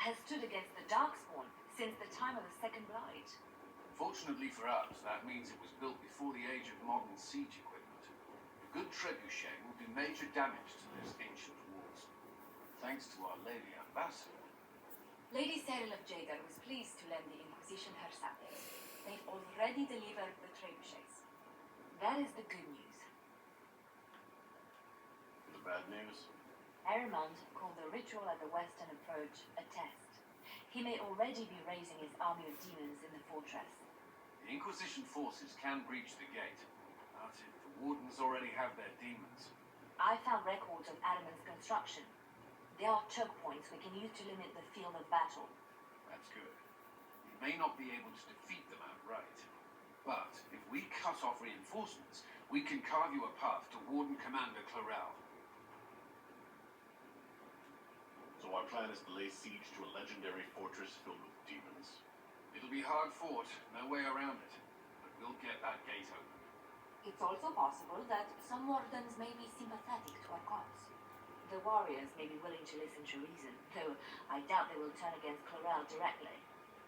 has stood against the Darkspawn since the time of the Second Blight. Fortunately for us, that means it was built before the age of modern siege equipment. A good trebuchet will do major damage to those ancient walls. Thanks to our Lady Ambassador. Lady Cyril of Jadar was pleased to lend the Inquisition her sappers. They've already delivered the trebuchets. That is the good news. The bad news? Arimond called the ritual at the western approach a test. He may already be raising his army of demons in the fortress. The Inquisition forces can breach the gate, but if the Wardens already have their demons... I found records of Arimond's construction. There are choke points we can use to limit the field of battle. That's good. We may not be able to defeat them outright, but if we cut off reinforcements, we can carve you a path to Warden Commander Clarel. So our plan is to lay siege to a legendary fortress filled with demons. It'll be hard fought, no way around it, but we'll get that gate open. It's also possible that some Wardens may be sympathetic to our cause. The warriors may be willing to listen to reason, though I doubt they will turn against Clarel directly.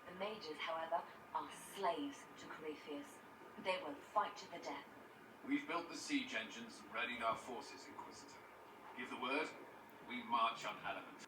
The mages, however, are slaves to Corypheus. They will fight to the death. We've built the siege engines and readied our forces, Inquisitor. Give the word, we march on Adamant.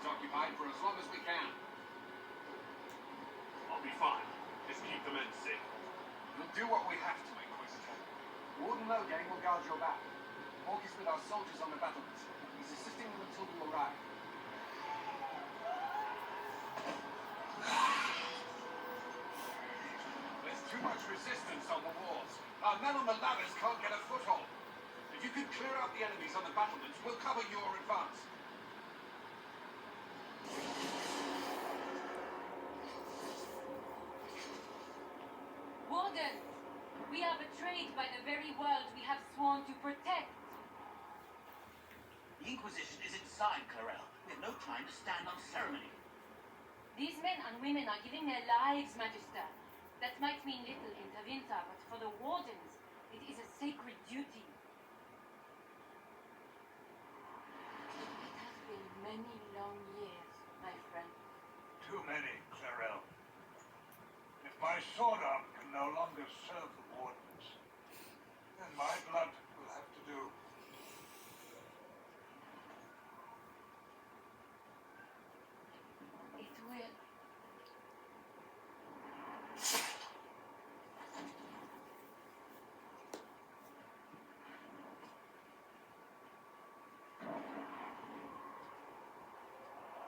Occupied for as long as we can. I'll be fine. Just keep the men safe. We'll do what we have to, Inquisitor. Warden Logang will guard your back. Hawk is with our soldiers on the battlements. He's assisting them until you arrive. There's too much resistance on the walls. Our men on the ladders can't get a foothold. If you can clear out the enemies on the battlements, we'll cover your advance. Warden, we are betrayed by the very world we have sworn to protect. The Inquisition is inside, Clarel. We have no time to stand on ceremony. These men and women are giving their lives, Magister. That might mean little in Tavinta, but for the Wardens, it is a sacred duty. It has been many long years, my friend. Too many, Clarel. If my sword arm can no longer serve the Wardens, then my blood will have to do. It will.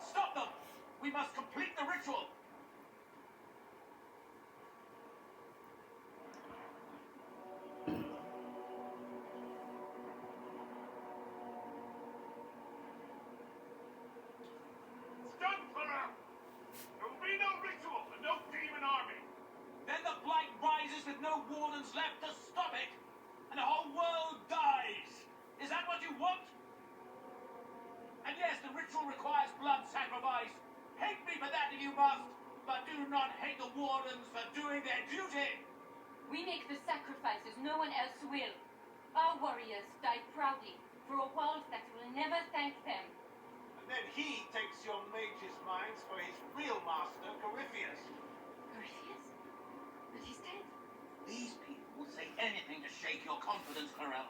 Stop them! We must complete the ritual! With no Wardens left to stop it, and the whole world dies. Is that what you want? And yes, the ritual requires blood sacrifice. Hate me for that if if you must, but do not hate the wardens for doing their duty. We make the sacrifices no one else will. Our warriors die proudly for a world that will never thank them. And then he takes your mage's minds for his real master, Corypheus. Corypheus? But he's dead. These people will say anything to shake your confidence, Corel.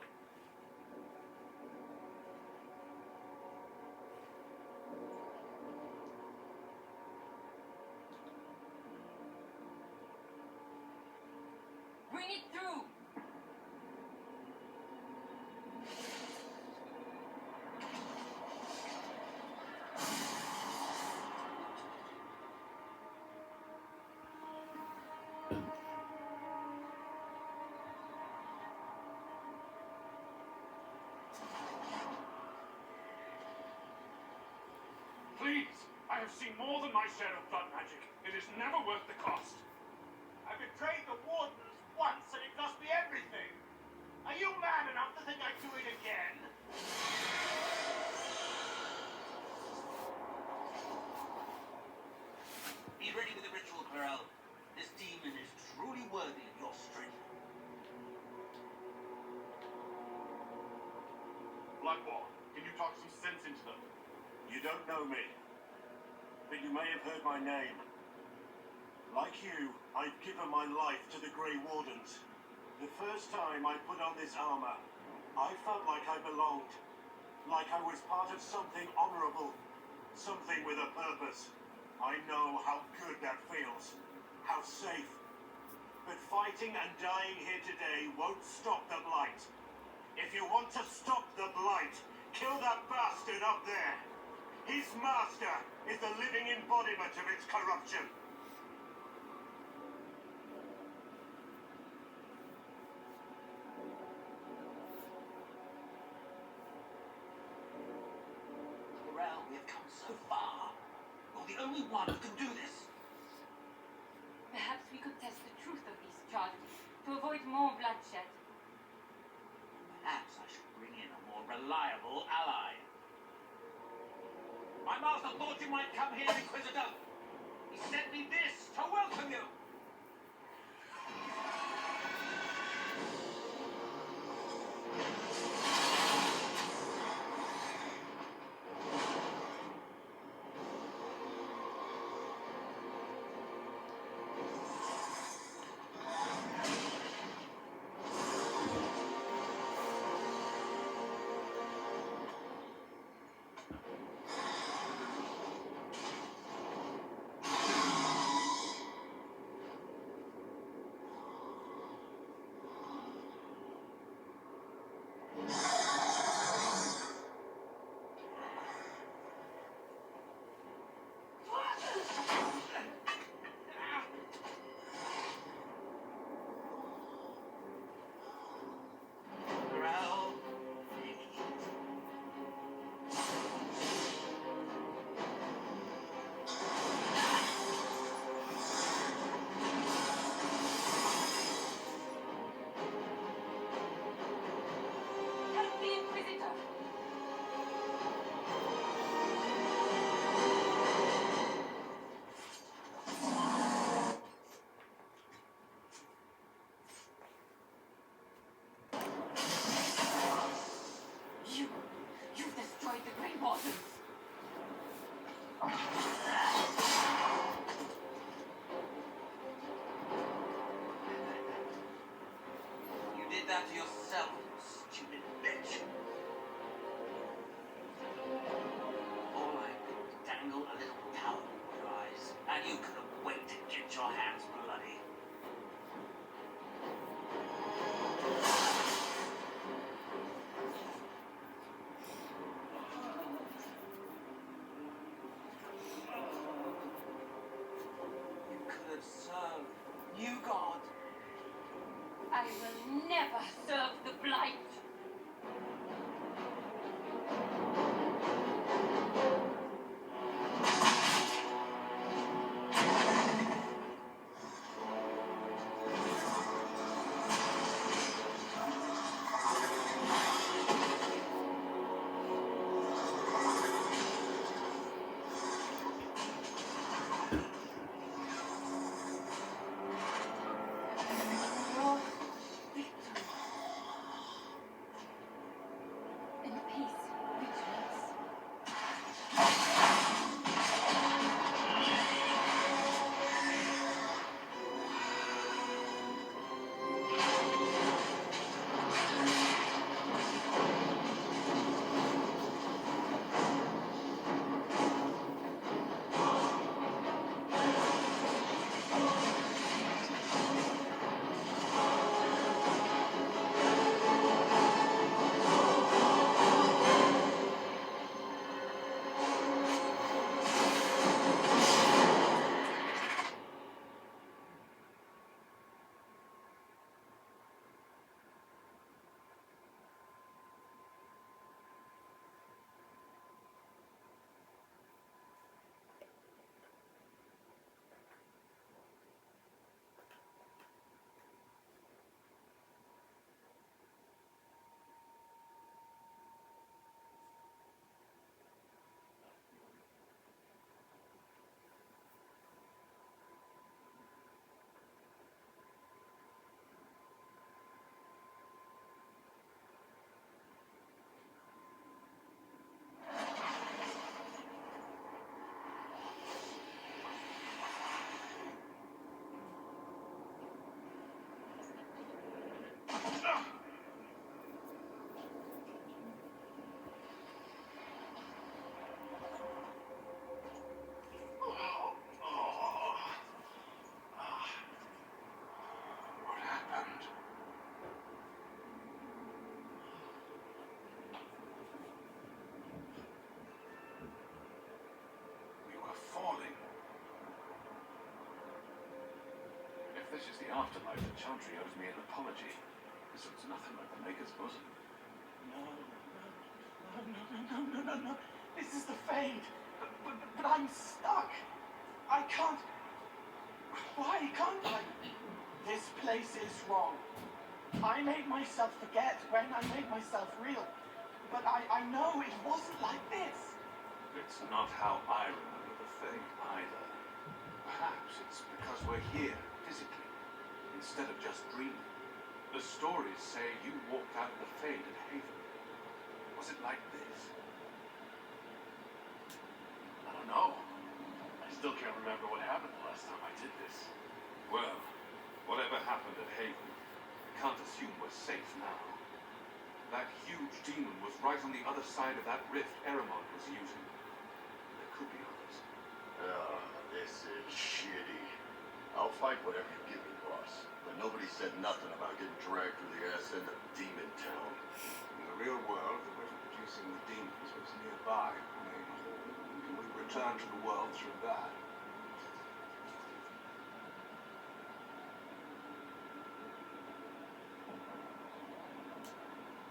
Bring it through! Please, I have seen more than my share of blood magic. It is never worth the cost. I betrayed the wardens once and it cost me everything. Are you mad enough to think I'd do it again? Be ready with the ritual, Corel. This demon is truly worthy of your strength. Bloodborne, can you talk some sense into them? You don't know me, but you may have heard my name. Like you, I've given my life to the Grey Wardens. The first time I put on this armor, I felt like I belonged. Like I was part of something honorable. Something with a purpose. I know how good that feels. How safe. But fighting and dying here today won't stop the Blight. If you want to stop the Blight, kill that bastard up there. His master is the living embodiment of its corruption. Corel, we have come so far. You're the only one who can do this. Perhaps we could test the truth of these charges to avoid more bloodshed. Perhaps I should bring in a more reliable ally. My master thought you might come here, Inquisitor. He sent me this to welcome you. Corel. Help the Inquisitor! You've destroyed the Grey Wardens! You did that to yourself, you stupid bitch. All I did was dangle a little towel in your eyes, and you couldn't wait to get your hands bloody. You could have served New God. I will never serve the Blight! this is the afterlife, the Chantry owes me an apology. This looks nothing like the Maker's bosom. No. This is the Fade. But I'm stuck. I can't. Why can't I? This place is wrong. I made myself forget when I made myself real. But I know it wasn't like this. It's not how I remember the Fade either. Perhaps it's because we're here, physically, instead of just dreaming. The stories say you walked out of the Fade at Haven. Was it like this? I don't know. I still can't remember what happened the last time I did this. Well, whatever happened at Haven, I can't assume we're safe now. That huge demon was right on the other side of that rift Eramon was using. There could be others. Oh, this is shitty. I'll fight whatever you give me, boss. But nobody said nothing about getting dragged through the ass end of Demon Town. In the real world, the rift producing the demons was nearby, maybe. Can we return to the world through that?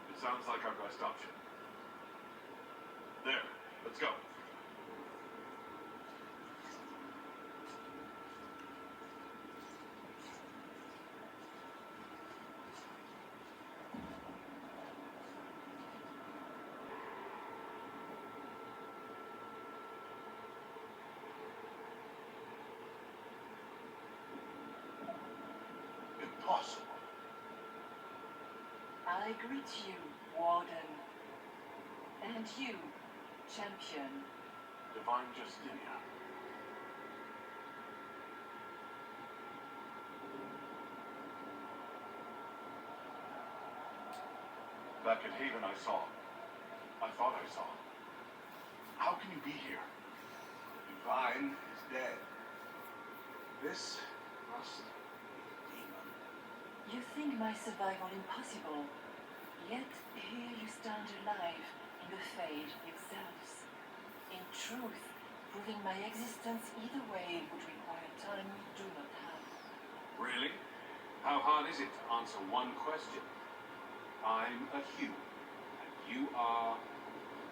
It sounds like our best option. There, let's go. Impossible. I greet you, Warden. And you, Champion. Divine Justinia. Back at Haven I thought I saw. How can you be here? Divine is dead. This must be a demon. You think my survival impossible, yet here you stand alive in the Fade yourselves. In truth, proving my existence either way would require time you do not have. Really? How hard is it to answer one question? I'm a human, and you are...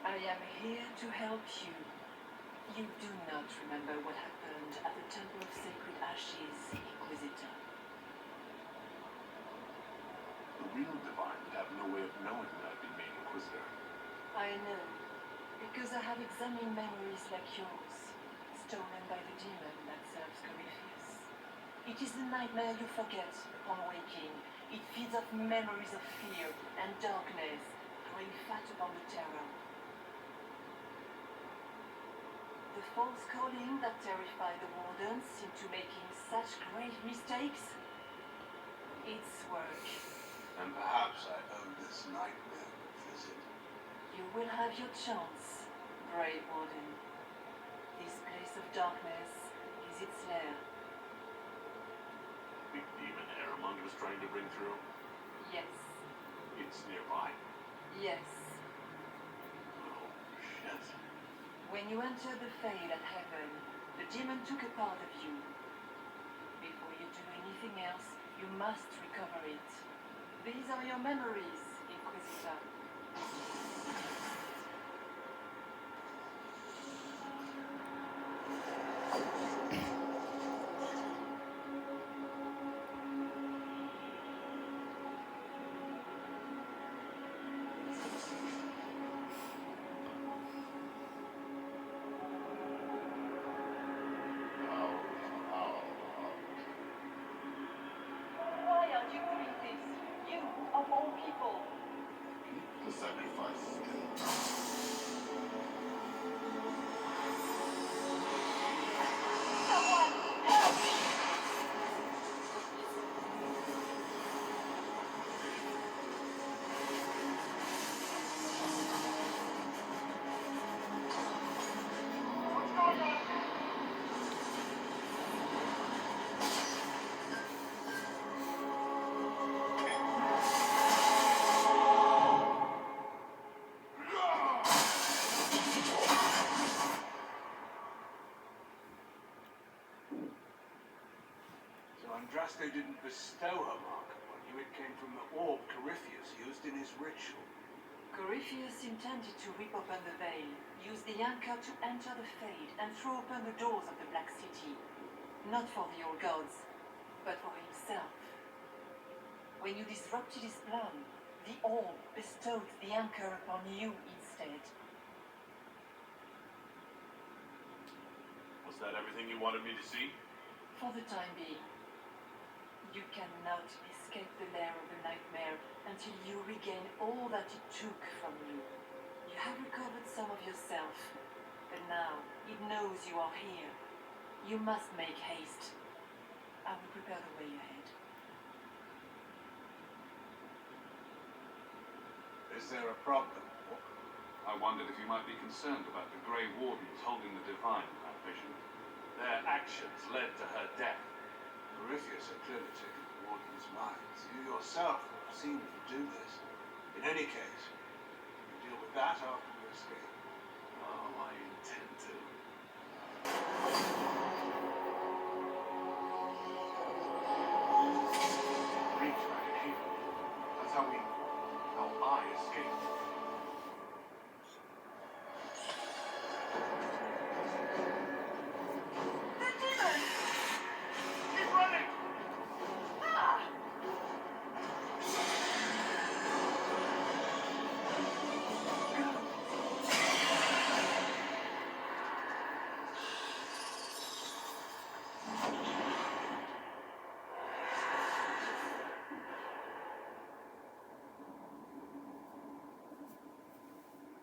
I am here to help you. You do not remember what happened at the Temple of Sacred Ashes, Inquisitor. The real Divine would have no way of knowing that I've been made Inquisitor. I know, because I have examined memories like yours, stolen by the demon that serves Corypheus. It is the nightmare you forget upon waking. It feeds off memories of fear and darkness, growing fat upon the terror. The false calling that terrified the Wardens into making such grave mistakes? It's work. And perhaps I owe this nightmare a visit. You will have your chance, brave Warden. This place of darkness is its lair. Big demon Eramon was trying to bring through. Yes, It's nearby. yes. Oh, shit. When you entered the Fade at Heaven, the demon took a part of you. Before you do anything else, you must recover it. These are your memories, Inquisitor. Why are you doing this? You, of all people. The sacrifice is good. Andraste didn't bestow her mark upon you. It came from the orb Corypheus used in his ritual. Corypheus intended to rip open the veil, use the anchor to enter the Fade, and throw open the doors of the Black City. Not for the old gods, but for himself. When you disrupted his plan, the orb bestowed the anchor upon you instead. Was that everything you wanted me to see? For the time being, you cannot escape the lair of the nightmare until you regain all that it took from you. You have recovered some of yourself, but now it knows you are here. You must make haste. I will prepare the way ahead. Is there a problem? I wondered if you might be concerned about the Grey Wardens holding the Divine in that vision. Their actions led to her death. Corypheus had clearly taken the Warden's minds. You yourself have seen them do this. In any case, you deal with that after you escape. Oh, I intend to. Reach back in here. That's how I escaped. The demon! Keep running! Ah!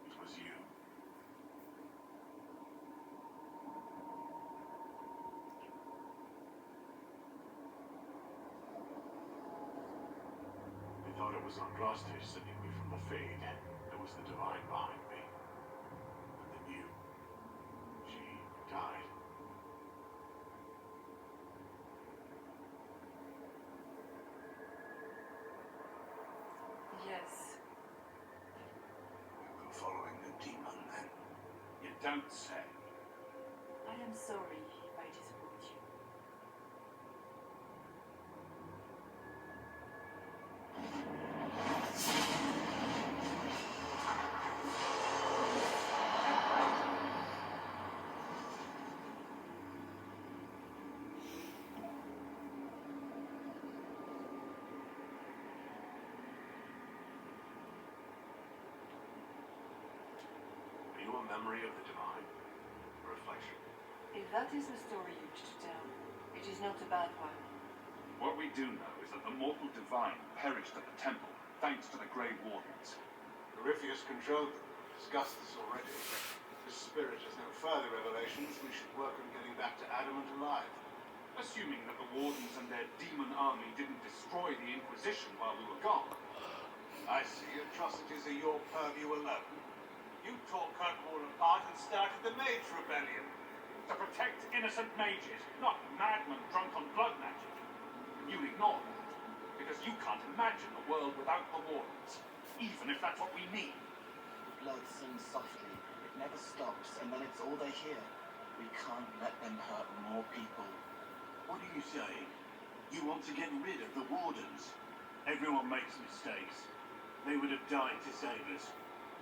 It was you. I thought it was Andraste sending me from the Fade. There was the Divine behind me. And then you. She died. Yes. We were following the demon then. You don't say. I am sorry if I disappoint you. Are you a memory of the Divine? A reflection? If that is the story you wish to tell, it is not a bad one. What we do know is that the mortal Divine perished at the temple, thanks to the Grey Wardens. Corypheus controlled them. We've discussed this already. If this spirit has no further revelations, we should work on getting back to Adamant alive. Assuming that the Wardens and their demon army didn't destroy the Inquisition while we were gone. I see. Atrocities are your purview alone. You tore Kirkwall apart and started the Mage Rebellion. To protect innocent mages, not madmen drunk on blood magic. You ignore that, because you can't imagine a world without the Wardens, even if that's what we need. Blood sings softly. It never stops, and then it's all they hear. We can't let them hurt more people. What are you saying? You want to get rid of the Wardens? Everyone makes mistakes. They would have died to save us.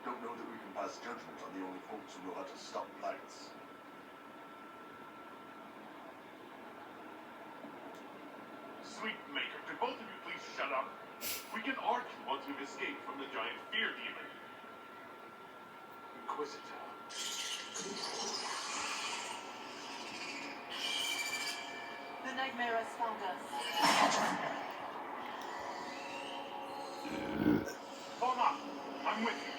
Don't know that we can pass judgment on the only folks who know how to stop blights. Sweet Maker, could both of you please shut up? We can argue once we've escaped from the giant fear demon. Inquisitor. The nightmare has found us. Hold on, I'm with you.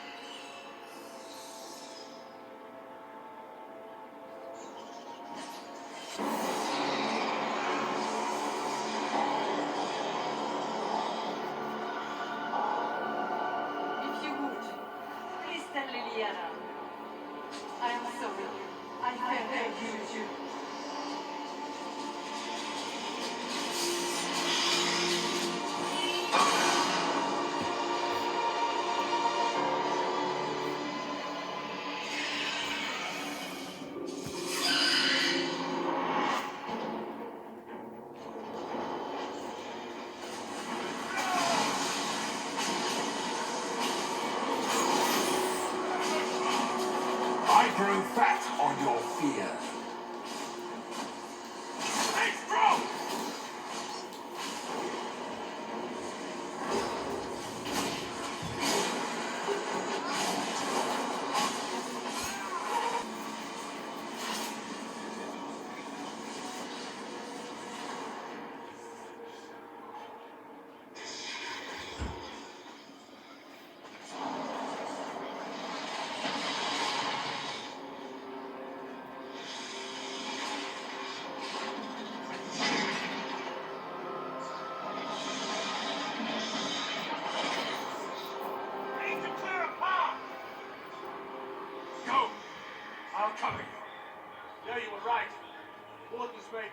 If you would, please tell Liliana. I am sorry. I can't use you.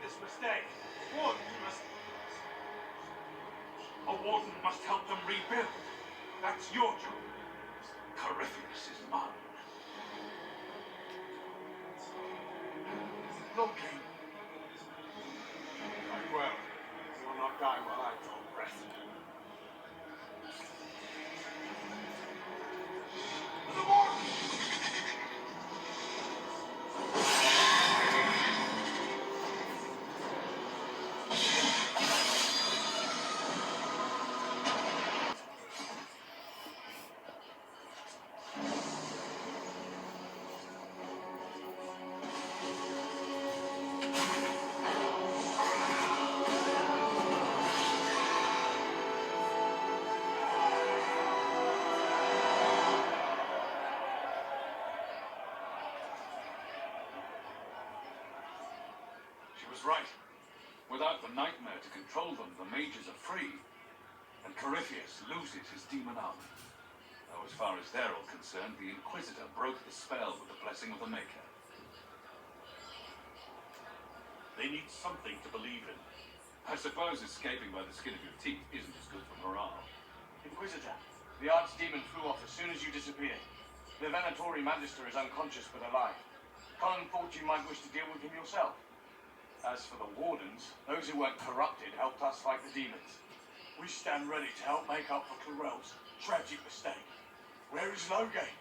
this mistake. Wardens must... A warden must help them rebuild. That's your job. Corypheus is mine. Loki. Quite well. You will not die while I draw breath. The warden! She was right. Without the nightmare to control them, the mages are free, and Corypheus loses his demon army. Though as far as they're all concerned, the Inquisitor broke the spell with the blessing of the Maker. They need something to believe in. I suppose escaping by the skin of your teeth isn't as good for morale. Inquisitor, the archdemon flew off as soon as you disappeared. The Venatori Magister is unconscious but alive. Colin thought you might wish to deal with him yourself. As for the Wardens, those who weren't corrupted helped us fight the demons. We stand ready to help make up for Clarel's tragic mistake. Where is Loghain?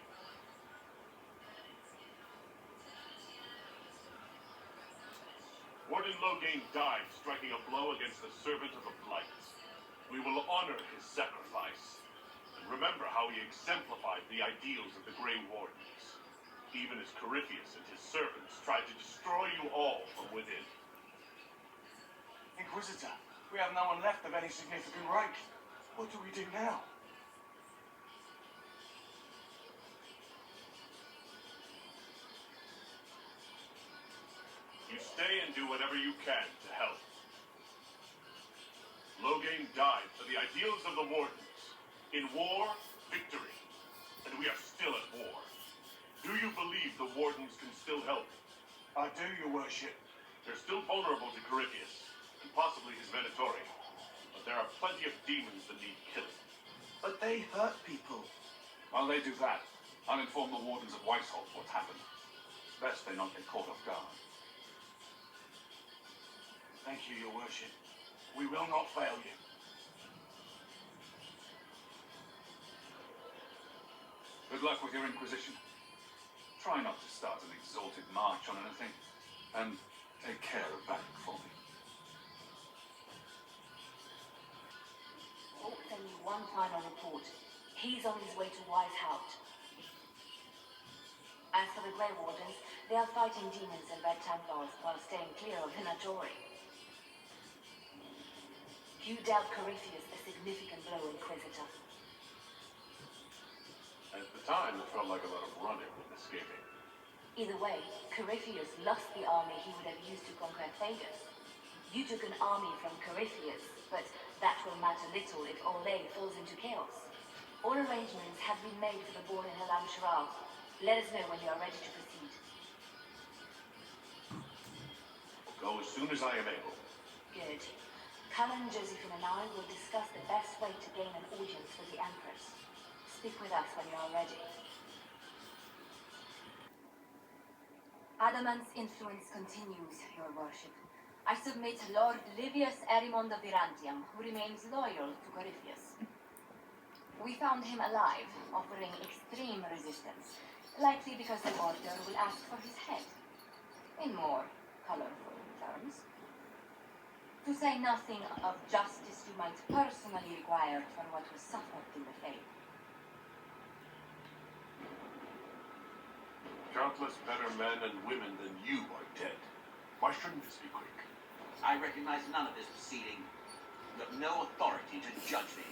Warden Loghain died striking a blow against the servant of the Blight. We will honor his sacrifice and remember how he exemplified the ideals of the Grey Wardens, even as Corypheus and his servants tried to destroy you all from within. Inquisitor, we have no one left of any significant rank. What do we do now? You stay and do whatever you can to help. Loghain died for the ideals of the Wardens. In war, victory. And we are still at war. Do you believe the Wardens can still help? I do, your worship. They're still vulnerable to Corypheus, and possibly his Venatori. But there are plenty of demons that need killing. But they hurt people. While they do that, I'll inform the Wardens of Weishaupt what's happened. Best they not get caught off guard. Thank you, your worship. We will not fail you. Good luck with your Inquisition. Try not to start an exalted march on anything, and take care of Bank for me. Oh, send me one final report. He's on his way to Weishaupt. As for the Grey Wardens, they are fighting demons and Red Templars while staying clear of Venatori. You dealt Corypheus a significant blow, Inquisitor. At the time, it felt like a lot of running and escaping. Either way, Corypheus lost the army he would have used to conquer Thedas. You took an army from Corypheus, but that will matter little if Orlais falls into chaos. All arrangements have been made for the ball in Halam Sharal. Let us know when you are ready to proceed. I'll go as soon as I am able. Good. Cullen, Josephine, and I will discuss the best way to gain an audience with the Empress. Speak with us when you are ready. Adamant's influence continues, your worship. I submit Lord Livius Erimond of Virantium, who remains loyal to Corypheus. We found him alive, offering extreme resistance, likely because the Order will ask for his head. In more colorful terms. To say nothing of justice you might personally require for what was suffered in the faith. Countless better men and women than you are dead. Why shouldn't this be quick? I recognize none of this proceeding. You have no authority to judge me.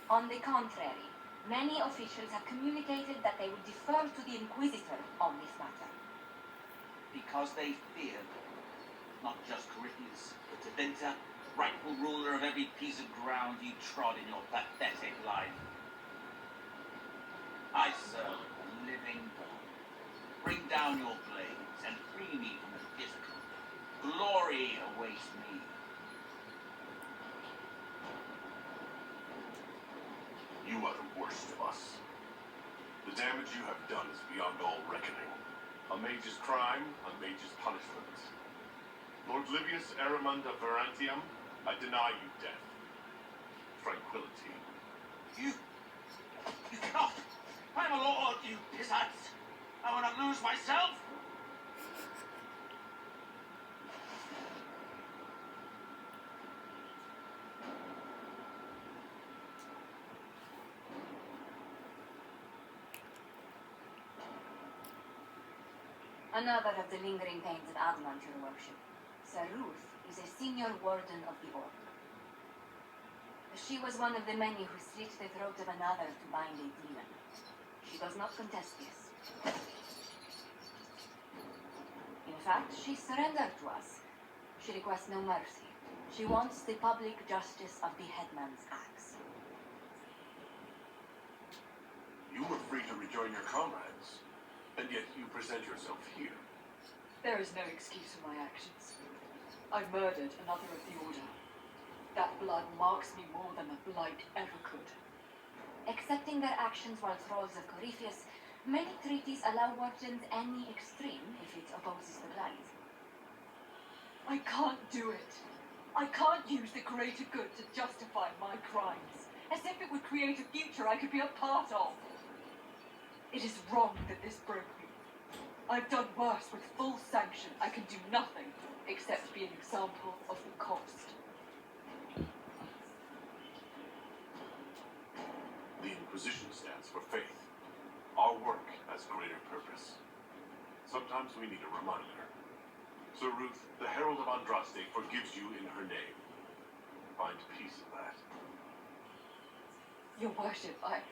On the contrary, many officials have communicated that they will defer to the Inquisitor on this matter. Because they feared not just Corypheus, but Teventa, rightful ruler of every piece of ground you trod in your pathetic life. I serve the living God. Bring down your blades and free me from the physical. Glory awaits me. You are the worst of us. The damage you have done is beyond all reckoning. A mage's crime, a mage's punishment. Lord Livius Aramund of Verantium, I deny you death. Tranquility. You cannot. I'm a lord, you pissants. I will not lose myself. Another of the lingering pains of Adamant, your worship. Sir Ruth is a senior warden of the Order. She was one of the many who slit the throat of another to bind a demon. She does not contest this. In fact, she surrendered to us. She requests no mercy. She wants the public justice of the headman's axe. You were free to rejoin your comrades, and yet you present yourself here. There is no excuse for my actions. I murdered another of the Order. That blood marks me more than the blight ever could. Accepting their actions while thralls of Corypheus, many treaties allow wardens any extreme if it opposes the blight. I can't do it. I can't use the greater good to justify my crimes, as if it would create a future I could be a part of. It is wrong that this broke me. I've done worse with full sanction. I can do nothing except be an example of the cost. The Inquisition stands for faith. Our work has greater purpose. Sometimes we need a reminder. Sir Ruth, the Herald of Andraste, forgives you in her name. Find peace in that. Your worship, I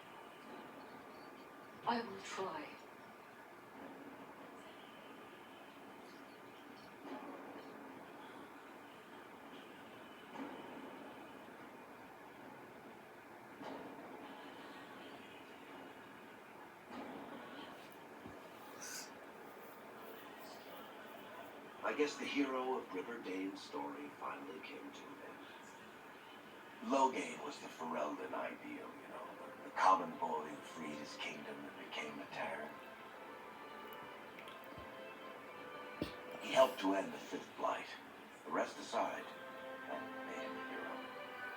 will try. I guess the hero of Riverdane's story finally came to an end. Loghain was the Ferelden ideal, you know, the common boy who freed his kingdom and became a Terran. He helped to end the Fifth Blight. The rest aside, and made him a hero.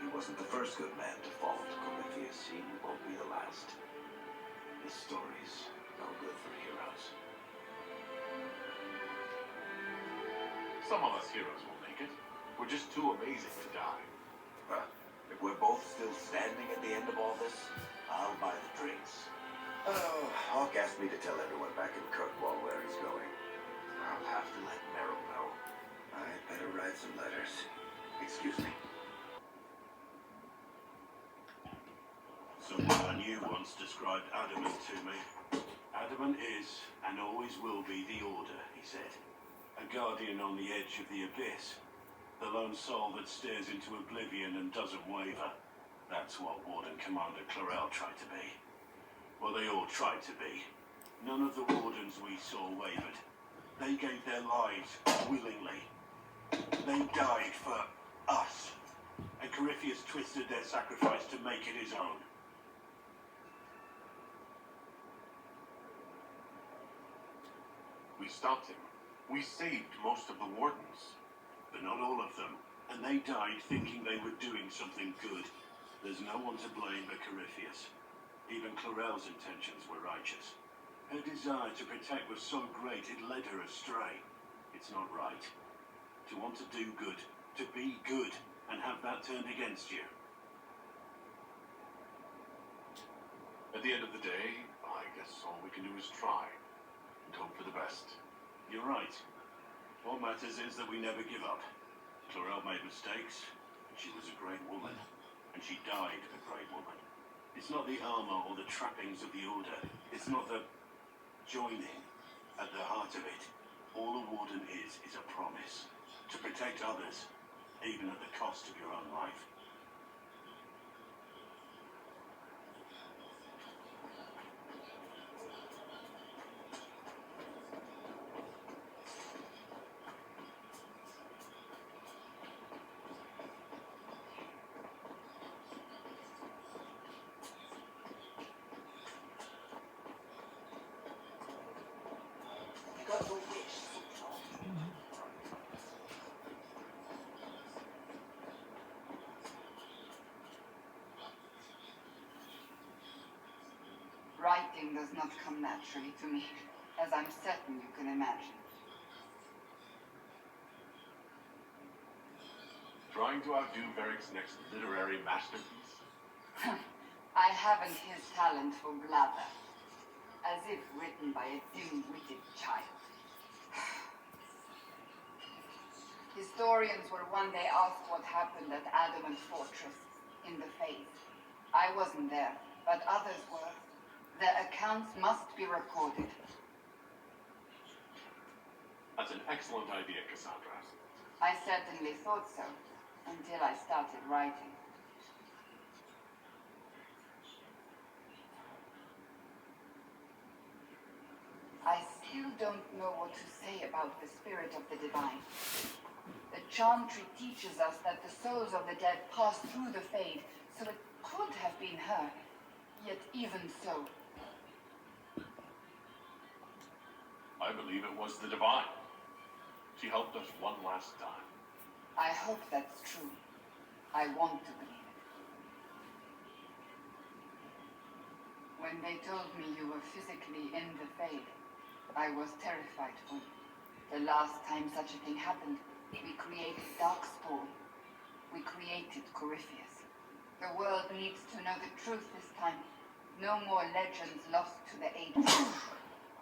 He wasn't the first good man to fall to Corypheus. He won't be the last. This story's no good for heroes. Some of us heroes will make it. We're just too amazing to die. If we're both still standing at the end of all this, I'll buy the drinks. Oh, Hawk asked me to tell everyone back in Kirkwall where he's going. I'll have to let Merrill know. I'd better write some letters. Excuse me. Someone I knew once described Adamant to me. Adamant is, and always will be, the Order, he said. A guardian on the edge of the abyss. The lone soul that stares into oblivion and doesn't waver. That's what Warden Commander Clarel tried to be. Well, they all tried to be. None of the Wardens we saw wavered. They gave their lives willingly. They died for us. And Corypheus twisted their sacrifice to make it his own. We stopped him. We saved most of the Wardens. But not all of them. And they died thinking they were doing something good. There's no one to blame but Corypheus. Even Clarel's intentions were righteous. Her desire to protect was so great it led her astray. It's not right. To want to do good, to be good, and have that turned against you. At the end of the day, I guess all we can do is try. And hope for the best. You're right. What matters is that we never give up. Clarel made mistakes, but she was a great woman. And she died a great woman. It's not the armor or the trappings of the Order. It's not the joining at the heart of it. All a Warden is a promise. To protect others, even at the cost of your own life. Fighting does not come naturally to me, as I'm certain you can imagine. Trying to outdo Varric's next literary masterpiece? I haven't his talent for blather. As if written by a dim-witted child. Historians will one day ask what happened at Adamant Fortress in the Faith. I wasn't there, but others were. Their accounts must be recorded. That's an excellent idea, Cassandra. I certainly thought so, until I started writing. I still don't know what to say about the spirit of the divine. The Chantry teaches us that the souls of the dead pass through the Fade, so it could have been her. Yet even so, I believe it was the divine. She helped us one last time. I hope that's true. I want to believe it. When they told me you were physically in the Fade, I was terrified for you. The last time such a thing happened, we created Darkspawn. We created Corypheus. The world needs to know the truth this time. No more legends lost to the ages.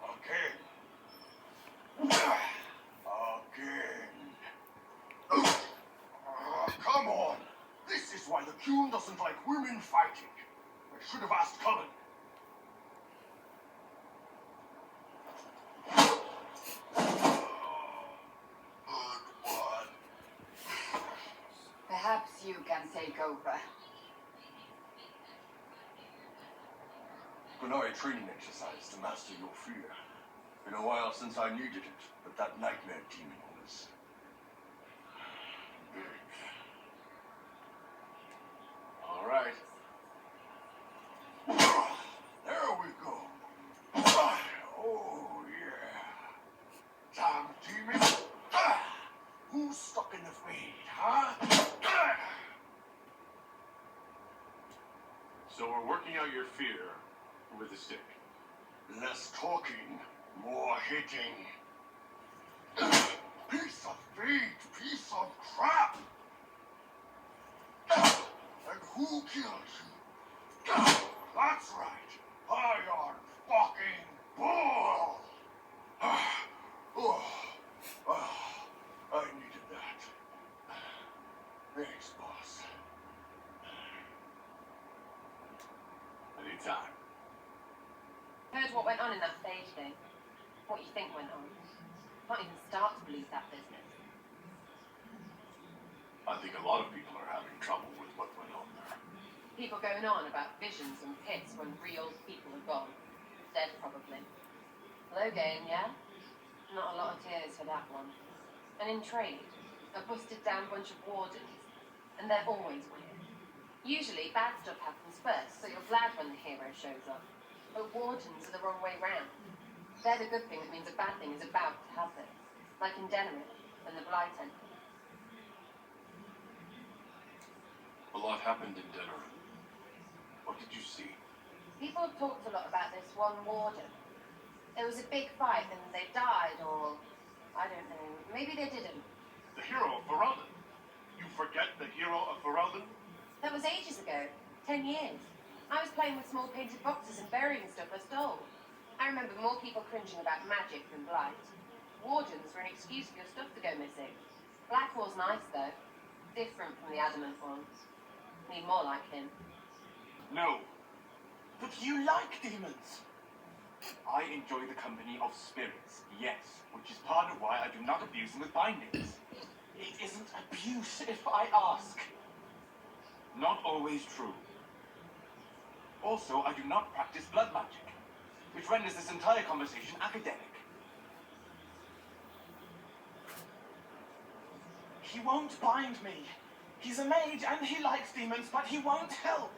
Okay. Again. Come on! This is why the Queen doesn't like women fighting. I should have asked Cullen. Good one. Perhaps you can take over. Good night training exercise to master your fear. Been a while since I needed it, but that nightmare demon was big. All right. There we go. Oh, yeah. Damn demon. Who's stuck in the Fade, huh? So we're working out your fear with a stick. Less talking, more hitting. Piece of Fade, piece of crap. And who killed you? That's right. Iron fucking bull. I needed that. Thanks, boss. Anytime. Heard what went on in that Fade thing. What you think went on. Can't even start to believe that business. I think a lot of people are having trouble with what went on there. People going on about visions and pits when real people are gone. Dead, probably. Low game, yeah? Not a lot of tears for that one. And in trade, a busted down bunch of wardens. And they're always weird. Usually, bad stuff happens first, so you're glad when the hero shows up. But wardens are the wrong way round. They're the good thing that means a bad thing is about to happen. Like in Denerim and the Bly Temple. A lot happened in Denerim. What did you see? People have talked a lot about this one warden. There was a big fight and they died, or I don't know. Maybe they didn't. The hero of Ferelden. You forget the hero of Ferelden? That was ages ago. 10 years. I was playing with small painted boxes and burying stuff I stole. I remember more people cringing about magic than blight. Wardens were an excuse for your stuff to go missing. Blackwall's nice, though. Different from the adamant ones. Need more like him. No. But you like demons. I enjoy the company of spirits, yes, which is part of why I do not abuse them with bindings. It isn't abuse if I ask. Not always true. Also, I do not practice blood magic, which renders this entire conversation academic. He won't bind me. He's a mage and he likes demons, but he won't help.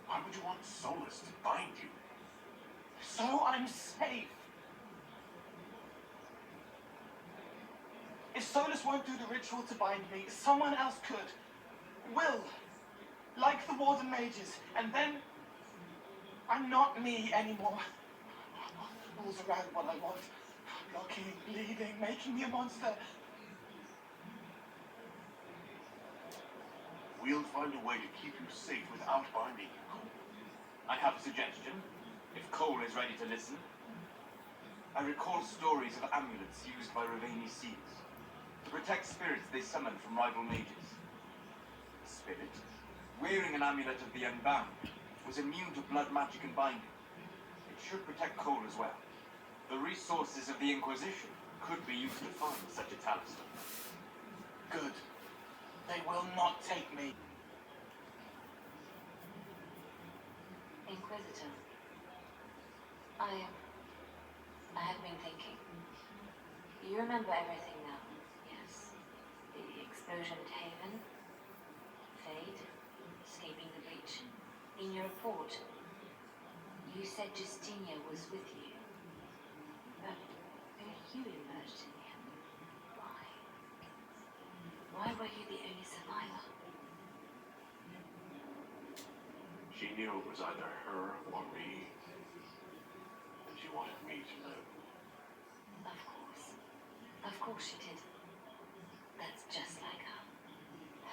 Why would you want Solus to bind you? So I'm safe. If Solus won't do the ritual to bind me, someone else could. Will. Like the Warden mages. And then I'm not me anymore. Rules around what I want. Blocking, bleeding, making me a monster. We'll find a way to keep you safe without binding you, Cole. I have a suggestion, if Cole is ready to listen. I recall stories of amulets used by Ravani seals to protect spirits they summon from rival mages. A spirit, wearing an amulet of the Unbound, was immune to blood magic and binding. It should protect Cole as well. The resources of the Inquisition could be used to find such a talisman. Good. They will not take me. Inquisitor, I have been thinking. You remember everything now, yes? The explosion at Haven, Fade, escaping the breach. In your report, you said Justinia was with you. But you emerged in the end. Why? Why were you the only survivor? She knew it was either her or me. And she wanted me to live. Of course. Of course she did. That's just like her.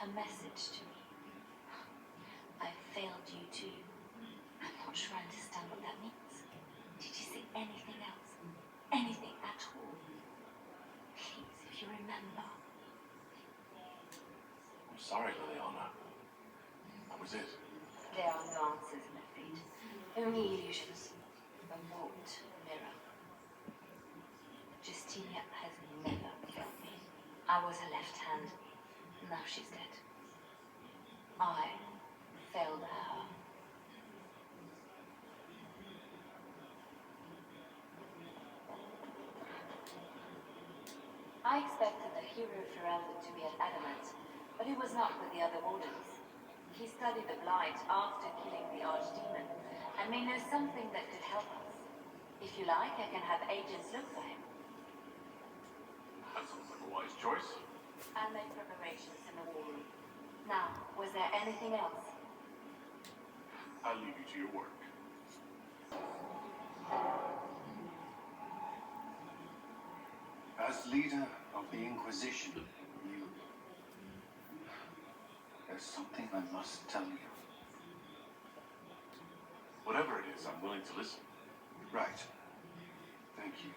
Her message to me. I failed you too. I'm not sure I understand what that means. Did you say anything else? Anything at all? Please, if you remember. I'm sorry, Liliana. That was it. There are no answers in the fate. Only illusions. A warped mirror. Justinia has never failed me. I was her left hand. Now she's dead. I failed her. I expected the hero Ferelden to be at Adamant, but he was not with the other wardens. He studied the Blight after killing the Archdemon, and may know something that could help us. If you like, I can have agents look for him. That sounds like a wise choice. I'll make preparations in the war room. Now, was there anything else? I'll leave you to your work. As leader of the Inquisition, there's something I must tell you. Whatever it is, I'm willing to listen. Right. Thank you.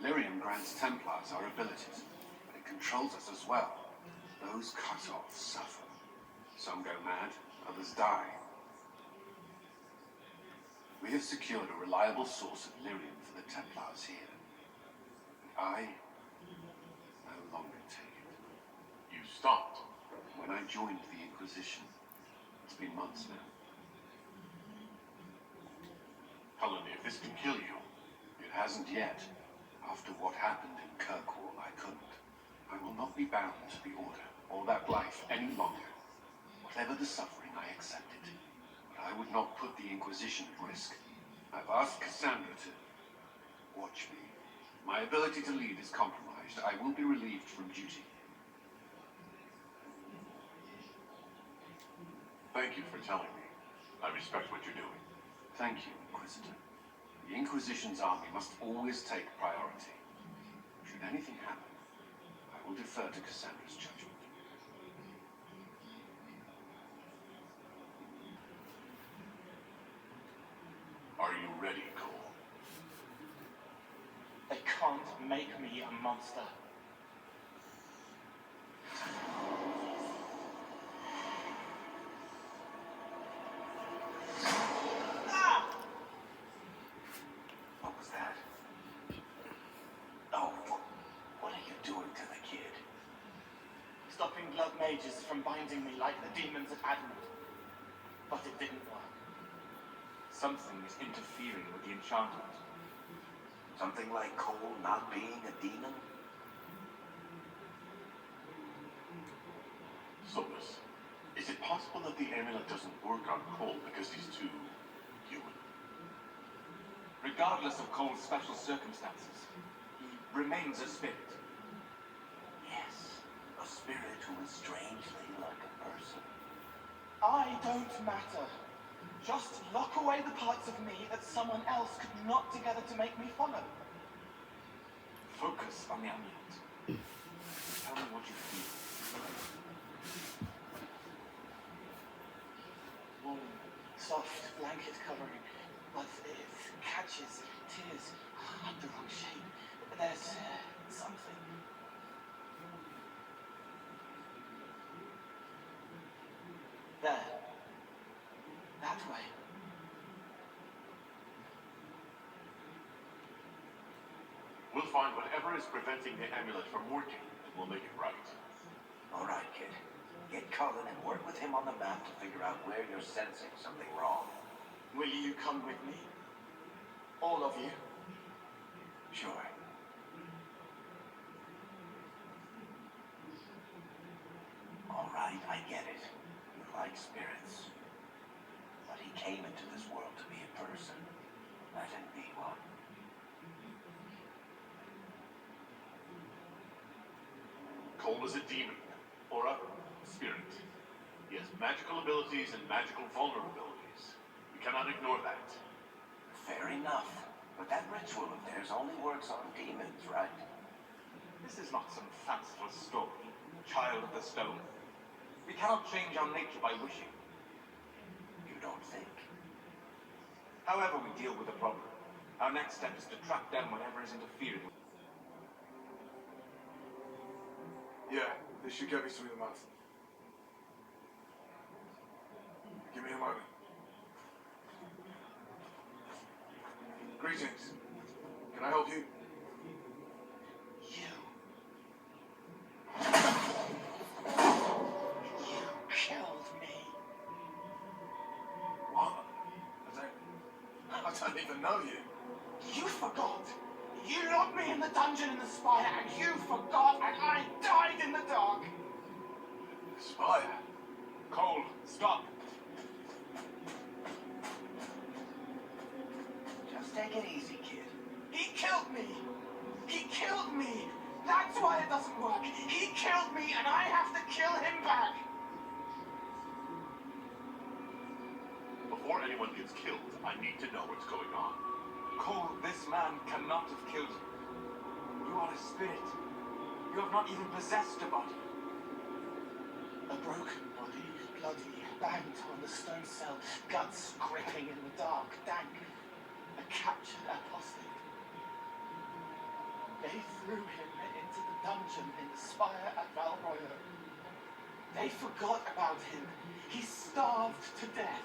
Lyrium grants Templars our abilities, but it controls us as well. Those cut off suffer. Some go mad, others die. We have secured a reliable source of lyrium for the Templars here. I no longer take it. You stopped. When I joined the Inquisition, it's been months now. Helen, if this can kill you. It hasn't yet. After what happened in Kirkwall, I couldn't. I will not be bound to the Order or that life any longer. Whatever the suffering, I accept it. But I would not put the Inquisition at risk. I've asked Cassandra to watch me. My ability to lead is compromised. I will be relieved from duty. Thank you for telling me. I respect what you're doing. Thank you, Inquisitor. The Inquisition's army must always take priority. Should anything happen, I will defer to Cassandra's judgment. Are you ready, Cole? They can't make me a monster. What was that? Oh, what are you doing to the kid? Stopping blood mages from binding me like the demons at Adamant. But it didn't work. Something is interfering with the enchantment. Something like Cole not being a demon? Solas, is it possible that the amulet doesn't work on Cole because he's too human? Regardless of Cole's special circumstances, he remains a spirit. Yes, a spirit who is strangely like a person. I don't matter. Just lock away the parts of me that someone else could knot together to make me follow. Focus on the amulet. Tell me what you feel. Warm, soft blanket covering, but it catches tears under wrong shape. There's something. There. That way. We'll find whatever is preventing the amulet from working, and we'll make it right. All right, kid. Get Cullen and work with him on the map to figure out where you're sensing something wrong. Will you come with me? All of you. Sure. All right, I get it. You like spirits. But he came into this world to be a person. Let him be one. Cole is a demon, or a spirit. He has magical abilities and magical vulnerabilities. We cannot ignore that. Fair enough. But that ritual of theirs only works on demons, right? This is not some fanciful story, child of the stone. We cannot change our nature by wishing. You don't think? However we deal with the problem, our next step is to track down whatever is interfering with. Yeah, this should get me through the month. Give me a moment. Greetings. Can I help you? You killed me. What? I don't even know you. You forgot. You locked me in the dungeon in the spire, and you forgot, and I died in the dark. Spire? Cole, stop! Just take it easy, kid. He killed me. He killed me. That's why it doesn't work. He killed me, and I have to kill him back. Before anyone gets killed, I need to know what's going on. Cole, this man cannot have killed you. You are a spirit. You have not even possessed a body. A broken body, bloody, banged on the stone cell, guts gripping in the dark, dank. A captured apostate. They threw him into the dungeon in the spire at Valroyo. They forgot about him. He starved to death.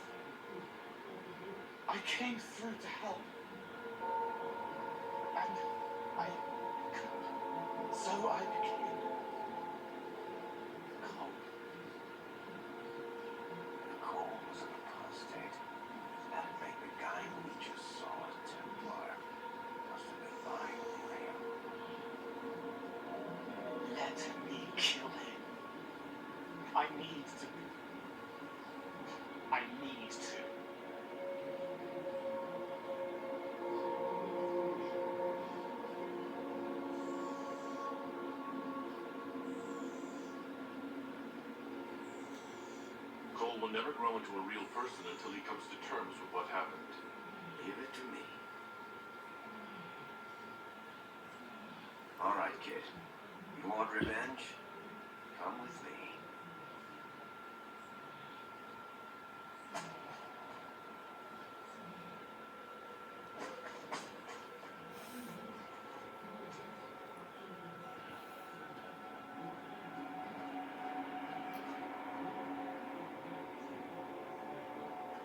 I came through to help. And I could. So I became Cole. Cole was an apostate. That'd make the guy who we just saw a Templar. Must have been lying for him. Let me kill him. I need to. I need to. Cole will never grow into a real person until he comes to terms with what happened. Leave it to me. All right, kid. You want revenge? Come with me.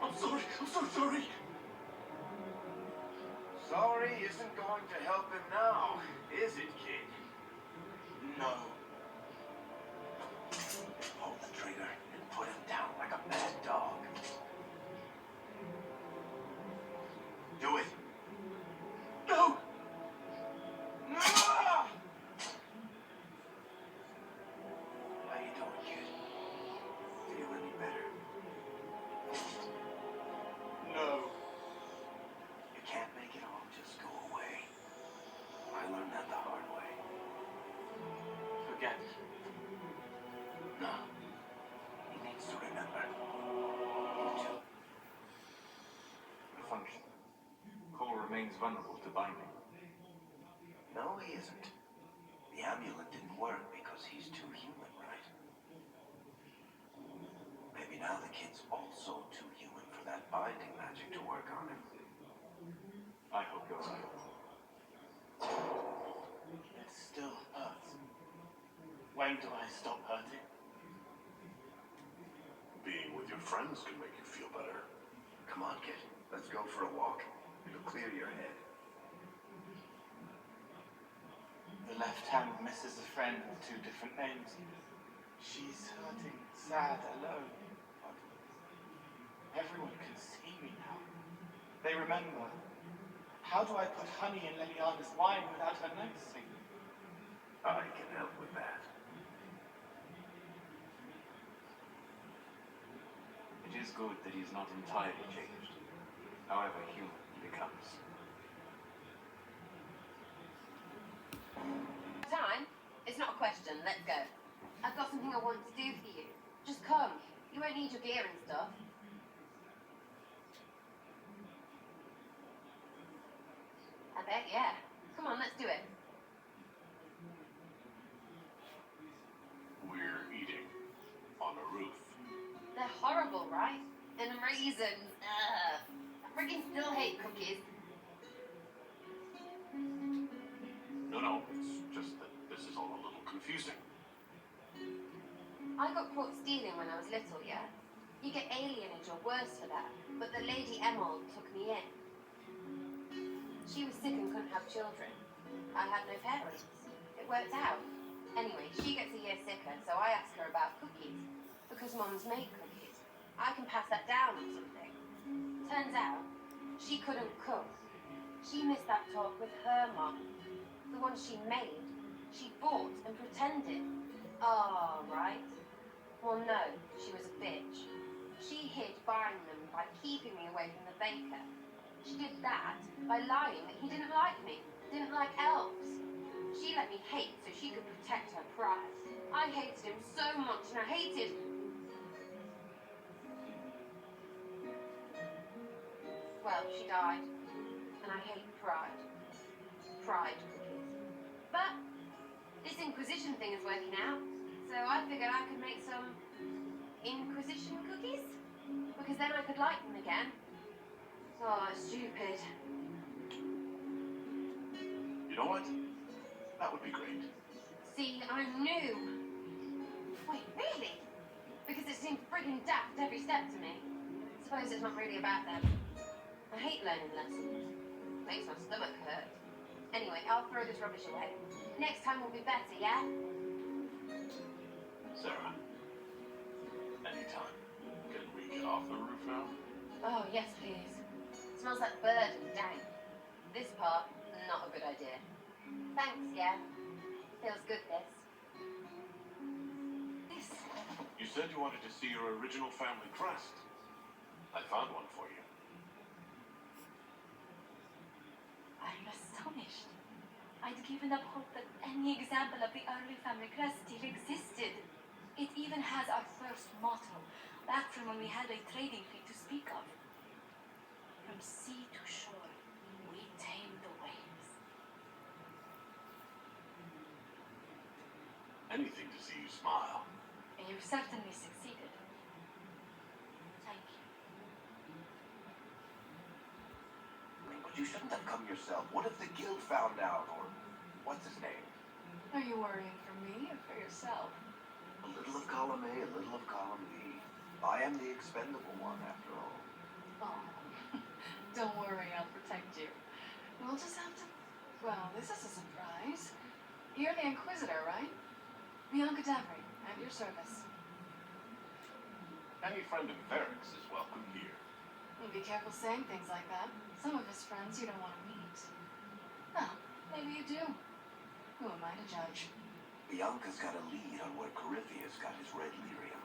I'm sorry. I'm so sorry. Sorry isn't going to help him now, is it, kid? No. Pull the trigger and put him down like a mad dog. Do it. No! Ah! How you doing, kid? Feel any better? No. You can't make it all just go away. I learned that the hard way. he's vulnerable to binding. No, he isn't. The amulet didn't work because he's too human, right? Maybe now the kid's also too human for that binding magic to work on him. I hope you're right. It still hurts. When do I stop hurting? Being with your friends can make you feel better. Come on, kid. Let's go for a walk. It'll clear your head. The left hand misses a friend with 2 different names. She's hurting, sad, alone. But everyone can see me now. They remember. How do I put honey in Liliana's wine without her noticing? I can help with that. It is good that he's not entirely changed, however human he becomes. Time? It's not a question. Let's go. I've got something I want to do for you. Just come. You won't need your gear and stuff. I bet, yeah. Come on, let's do it. We're eating on a roof. They're horrible, right? And raisins. Ugh. I freaking still hate cookies. No, it's just that this is all a little confusing. I got caught stealing when I was little, yeah? You get alienage or worse for that. But the Lady Emerald took me in. She was sick and couldn't have children. I had no parents. It worked out. Anyway, she gets a year sicker, so I ask her about cookies. Because mums make cookies. I can pass that down or something. Turns out, she couldn't cook. She missed that talk with her mum. The one she made, she bought and pretended. Oh, right. Well, no, she was a bitch. She hid buying them by keeping me away from the baker. She did that by lying that he didn't like me, didn't like elves. She let me hate so she could protect her pride. I hated him so much, and I hated... Well, she died, and I hate pride. Pride cookies. But this inquisition thing is working out, so I figured I could make some inquisition cookies, because then I could like them again. Oh, stupid. You know what? That would be great. See, I knew. Wait, really? Because it seemed friggin' daft every step to me. Suppose it's not really about them. I hate learning lessons. Makes my stomach hurt. Anyway, I'll throw this rubbish away. Next time will be better, yeah? Sarah, anytime. Can we get off the roof now? Oh, yes, please. Smells like bird and dank. This part, not a good idea. Thanks, yeah. Feels good, this. This. You said you wanted to see your original family crest. I found one for you. I'm astonished. I'd given up hope that any example of the early family crest still existed. It even has our first motto, back from when we had a trading fleet to speak of. From sea to shore, we tame the waves. Anything to see you smile. And you certainly succeeded. Thank you. But you shouldn't have come yourself. What if the guild found out, or what's his name? Are you worrying for me or for yourself? A little of column A, a little of column B. I am the expendable one, after all. Oh, don't worry, I'll protect you. We'll just have to... Well, this is a surprise. You're the Inquisitor, right? Bianca Davry, at your service. Any friend of Varric's is welcome here. Be careful saying things like that. Some of his friends you don't want to meet. Well, maybe you do. Who am I to judge? Bianca's got a lead on where Corypheus got his red lyrium.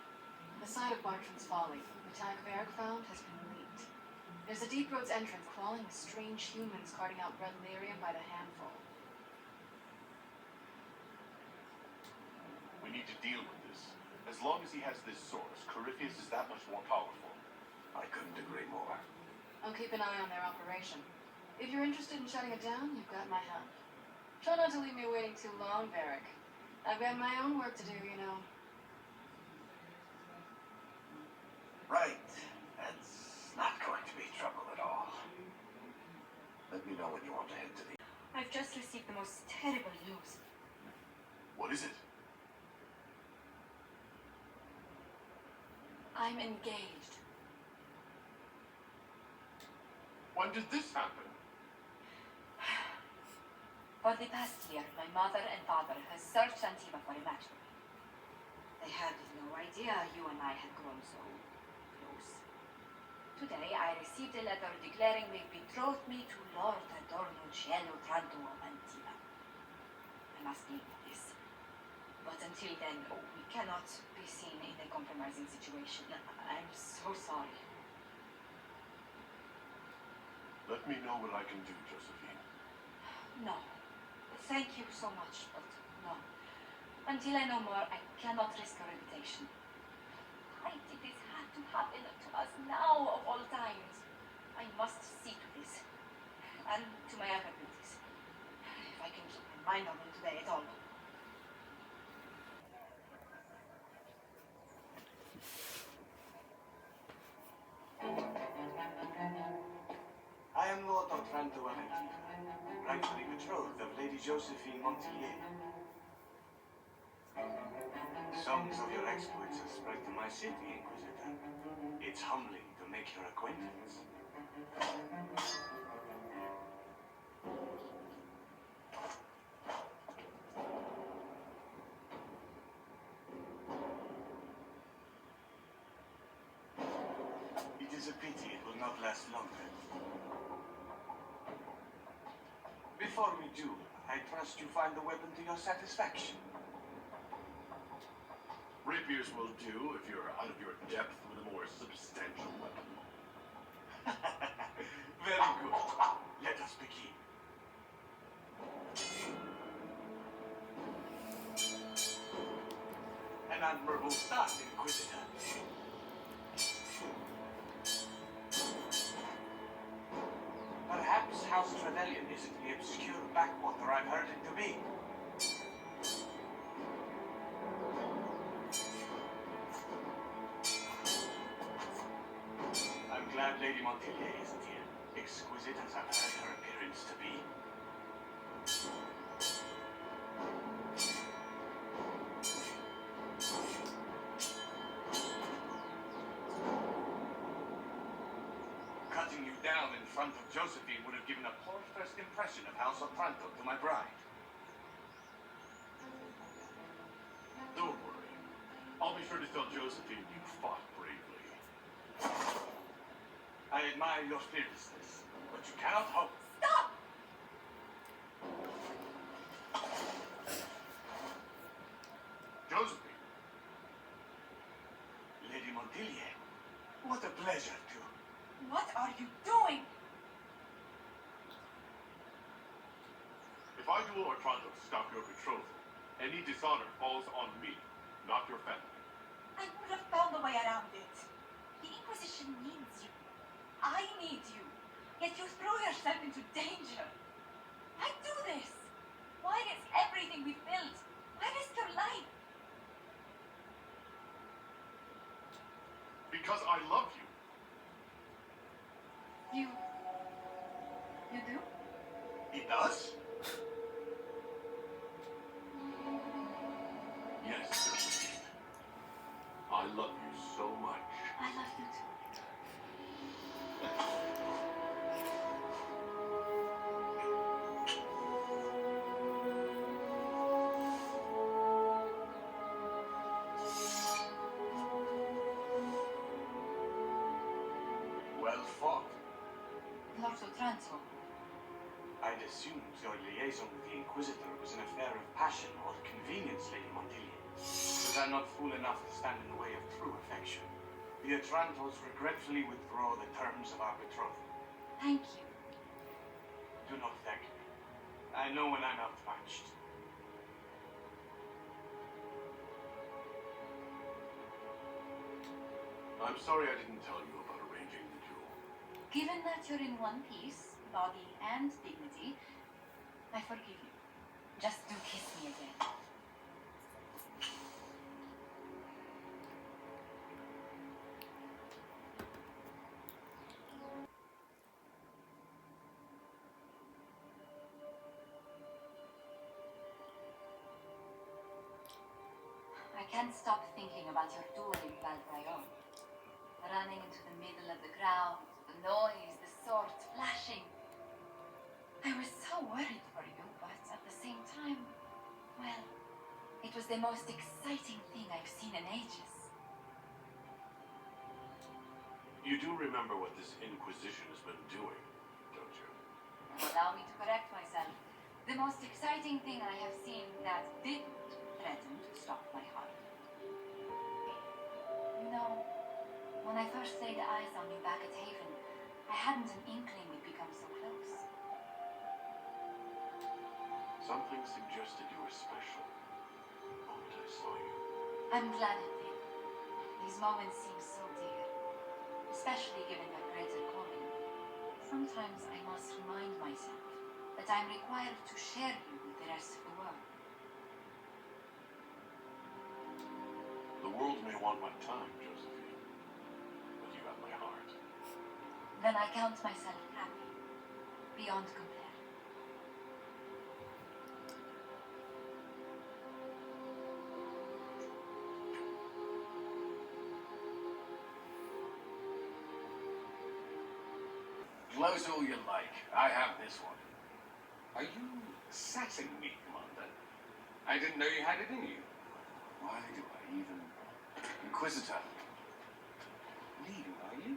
The site of Bartram's Folly, the tag Varric found, has been leaked. There's a deep roads entrance crawling with strange humans carting out red lyrium by the handful. We need to deal with this. As long as he has this source, Corypheus is that much more powerful. I couldn't agree more. I'll keep an eye on their operation. If you're interested in shutting it down, you've got my help. Try not to leave me waiting too long, Varric. I've got my own work to do, you know. Right. That's not going to be trouble at all. Let me know when you want to head to the... I've just received the most terrible news. What is it? I'm engaged. When did this happen? For the past year, my mother and father has searched Antiva for a match for me. They had no idea you and I had grown so close. Today, I received a letter declaring they betrothed me to Lord Adorno Cielo Tranto of Antiva. I must leave this. But until then, we cannot be seen in a compromising situation. I'm so sorry. Let me know what I can do, Josephine. No. Thank you so much, but no. Until I know more, I cannot risk your reputation. Why did this have to happen to us now, of all times? I must see to this. And to my other duties. If I can keep my mind on them today at all. I am Lord Otranto of Antiva, rightfully betrothed of Lady Josephine Montier. Songs of your exploits have spread to my city, Inquisitor. It's humbling to make your acquaintance. It is a pity it will not last longer. Before we do, I trust you find the weapon to your satisfaction. Rapiers will do if you're out of your depth with a more substantial weapon. Very good. Let us begin. An admirable start, Inquisitor. Perhaps House Trevelyan isn't the obscure backwater I've heard it to be. I'm glad Lady Montpellier isn't here, exquisite as I've heard her appearance to be. Cutting you down in front of Josephine would have given a poor first impression of House Otranto to my bride. Don't worry. I'll be sure to tell Josephine you fought bravely. I admire your fearlessness, but you cannot hope. Stop! Josephine! Lady Montpellier, what a pleasure to... What are you doing? If I do Otranto to stop your betrothal, any dishonor falls on me, not your family. I would have found a way around it. The Inquisition needs you. I need you. Yet you throw yourself into danger. Why do this? Why risk everything we've built? Why risk your life? Because I love you. You do? He does? Yes, Josephine. I love you so much. I love you too. Well fought. Lord Otranto. I'd assumed your liaison with the Inquisitor was an affair of passion or convenience, Lady Montpellier. Was I not fool enough to stand in the way of true affection? The Otrantos regretfully withdraw the terms of our betrothal. Thank you. Do not thank me. I know when I'm outmatched. I'm sorry I didn't tell you about arranging the duel. Given that you're in one piece, body and dignity, I forgive you. Just do kiss me again. I can't stop thinking about your duel in Valpayon. Running into the middle of the crowd, the noise, the swords flashing. I was so worried for you, but at the same time, well, it was the most exciting thing I've seen in ages. You do remember what this inquisition has been doing, don't you? Allow me to correct myself. The most exciting thing I have seen that didn't threaten to stop my heart. You know, when I first laid eyes on you back at Haven, I hadn't an inkling we'd become so close. Something suggested you were special the moment I saw you. I'm glad it did. These moments seem so dear, especially given your greater calling. Sometimes I must remind myself that I'm required to share you with the rest of the world. The world may want my time, Josephine, but you have my heart. Then I count myself happy, beyond compare. Glows all you like. I have this one. Are you sassing me, Commander? I didn't know you had it in you. Why do I even... Inquisitor. Leaving, are you?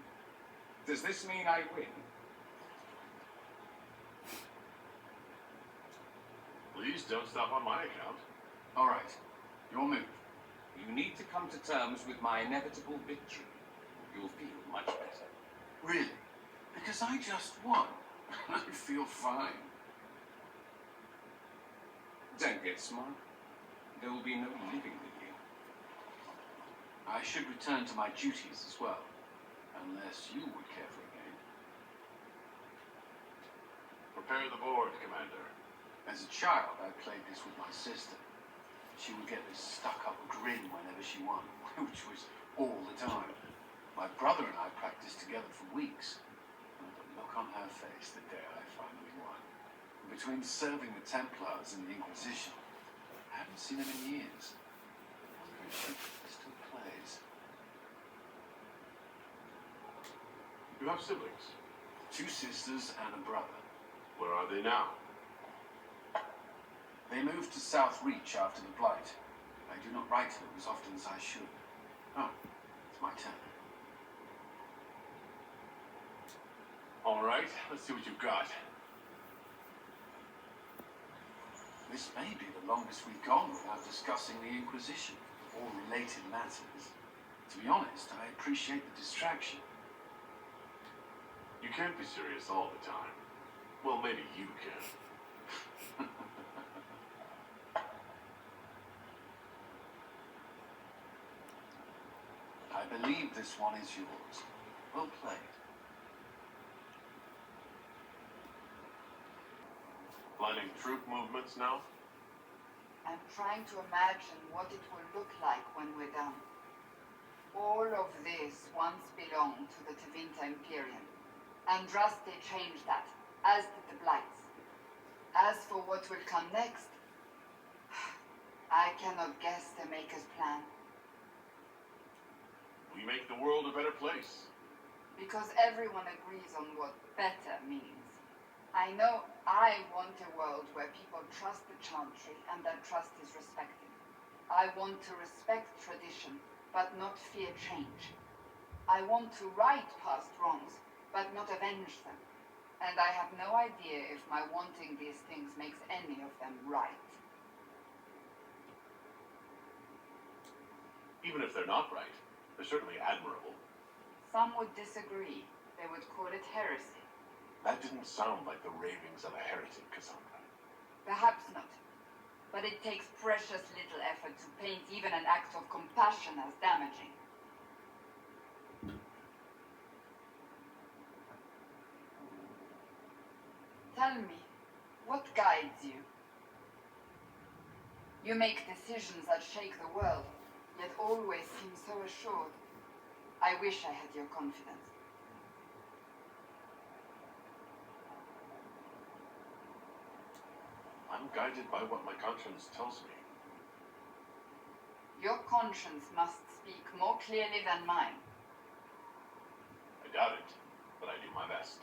Does this mean I win? Please don't stop on my account. All right. Your move. You need to come to terms with my inevitable victory. You'll feel much better. Really? Because I just won. I feel fine. Don't get smart. There will be no living with you. I should return to my duties as well. Unless you would care for a game. Prepare the board, Commander. As a child, I played this with my sister. She would get this stuck-up grin whenever she won, which was all the time. My brother and I practiced together for weeks. And the look on her face the day I finally won. Between serving the Templars and the Inquisition, I haven't seen him in years. I wonder if she still plays. You have siblings? 2 sisters and a brother. Where are they now? They moved to South Reach after the Blight. I do not write to them as often as I should. Oh, it's my turn. All right, let's see what you've got. This may be the longest we've gone without discussing the Inquisition or related matters. To be honest, I appreciate the distraction. You can't be serious all the time. Well, maybe you can. I believe this one is yours. Well played. Planning troop movements now? I'm trying to imagine what it will look like when we're done. All of this once belonged to the Tevinter Imperium. Andraste changed that, as did the Blights. As for what will come next, I cannot guess the Maker's plan. We make the world a better place. Because everyone agrees on what better means. I know I want a world where people trust the Chantry and that trust is respected. I want to respect tradition, but not fear change. I want to right past wrongs, but not avenge them. And I have no idea if my wanting these things makes any of them right. Even if they're not right, they're certainly admirable. Some would disagree. They would call it heresy. That didn't sound like the ravings of a heretic, Cassandra. Perhaps not. But it takes precious little effort to paint even an act of compassion as damaging. Tell me, what guides you? You make decisions that shake the world, yet always seem so assured. I wish I had your confidence. I'm guided by what my conscience tells me. Your conscience must speak more clearly than mine. I doubt it, but I do my best.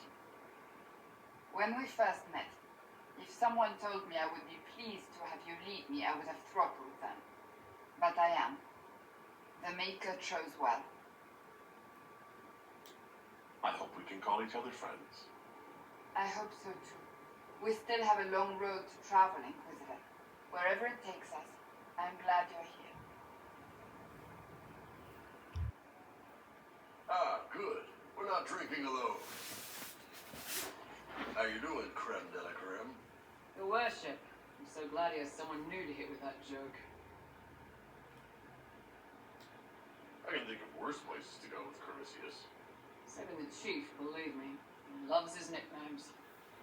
When we first met, if someone told me I would be pleased to have you lead me, I would have throttled them. But I am. The Maker chose well. I hope we can call each other friends. I hope so too. We still have a long road to travel, Inquisitor. Wherever it takes us, I'm glad you're here. Ah, good. We're not drinking alone. How you doing, creme de la creme? Your worship, I'm so glad he has someone new to hit with that joke. I can think of worse places to go with Corvisius. Even the chief, believe me, he loves his nicknames.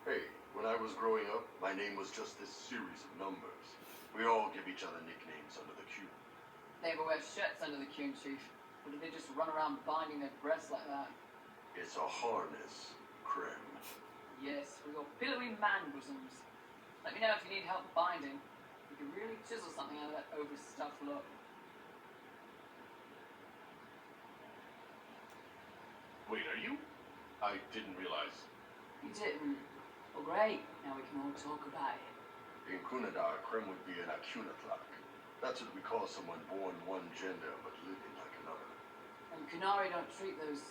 Hey, when I was growing up, my name was just this series of numbers. We all give each other nicknames under the Q. They ever wear shirts under the Q, chief? Or do they just run around binding their breasts like that? It's a harness, creme. Yes, for your pillowy man bosoms. Let me know if you need help binding. You can really chisel something out of that overstuffed look. Wait, are you? I didn't realize. You didn't? Well, great. Now we can all talk about it. In Kunadar, creme would be an Acunatlak. That's what we call someone born one gender but living like another. And Kunari don't treat those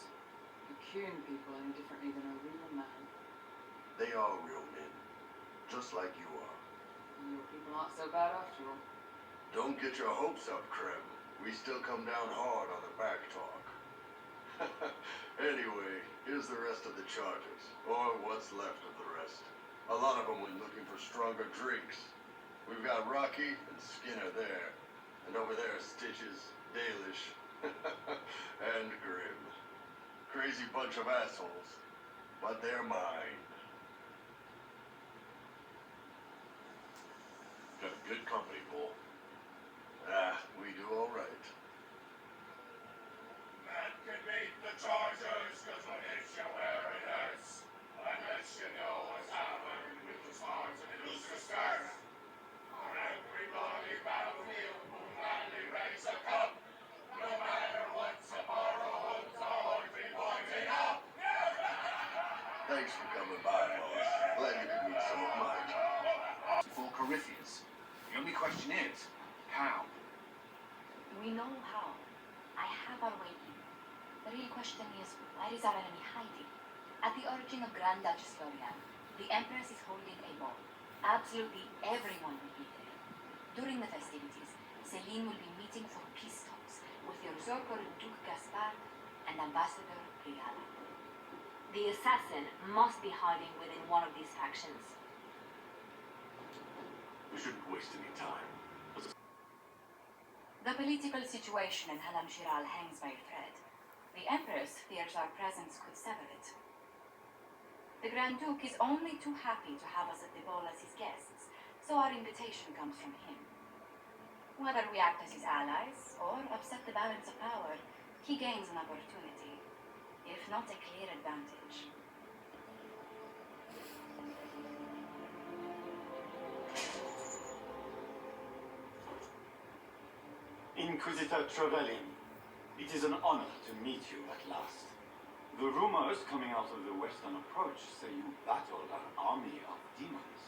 Cocoon people any differently than a real man. They are real men, just like you are. And your people aren't so bad after all. Don't get your hopes up, creme. We still come down hard on the back talk. Anyway, here's the rest of the charges, or what's left of the rest. A lot of them went looking for stronger drinks. We've got Rocky and Skinner there, and over there Stitches, Dalish, and Grim. Crazy bunch of assholes, but they're mine. Got a good company, Bull. Ah, we do all right. Man can meet the charges, cause when it's you where it hurts. Unless you know what's happened with the stars and the sisters. On every bloody battlefield, will gladly raise a cup. No matter what tomorrow holds, our heart be pointing up. Thanks for coming by, boss. Glad you could meet some of my kind. For Corypheus. The only question is, how? We know how. I have our way in. The real question is, where is our enemy hiding? At the origin of Grand Duchess Florian, the Empress is holding a ball. Absolutely everyone will be there. During the festivities, Celine will be meeting for peace talks with the usurper Duke Gaspard and Ambassador Brigala. The assassin must be hiding within one of these factions. We shouldn't waste any time. The political situation in Halam Shiral hangs by a thread. The Empress fears our presence could sever it. The Grand Duke is only too happy to have us at the ball as his guests, so our invitation comes from him. Whether we act as his allies or upset the balance of power, he gains an opportunity, if not a clear advantage. Inquisitor Trevelyan, it is an honor to meet you at last. The rumors coming out of the Western Approach say you battled an army of demons.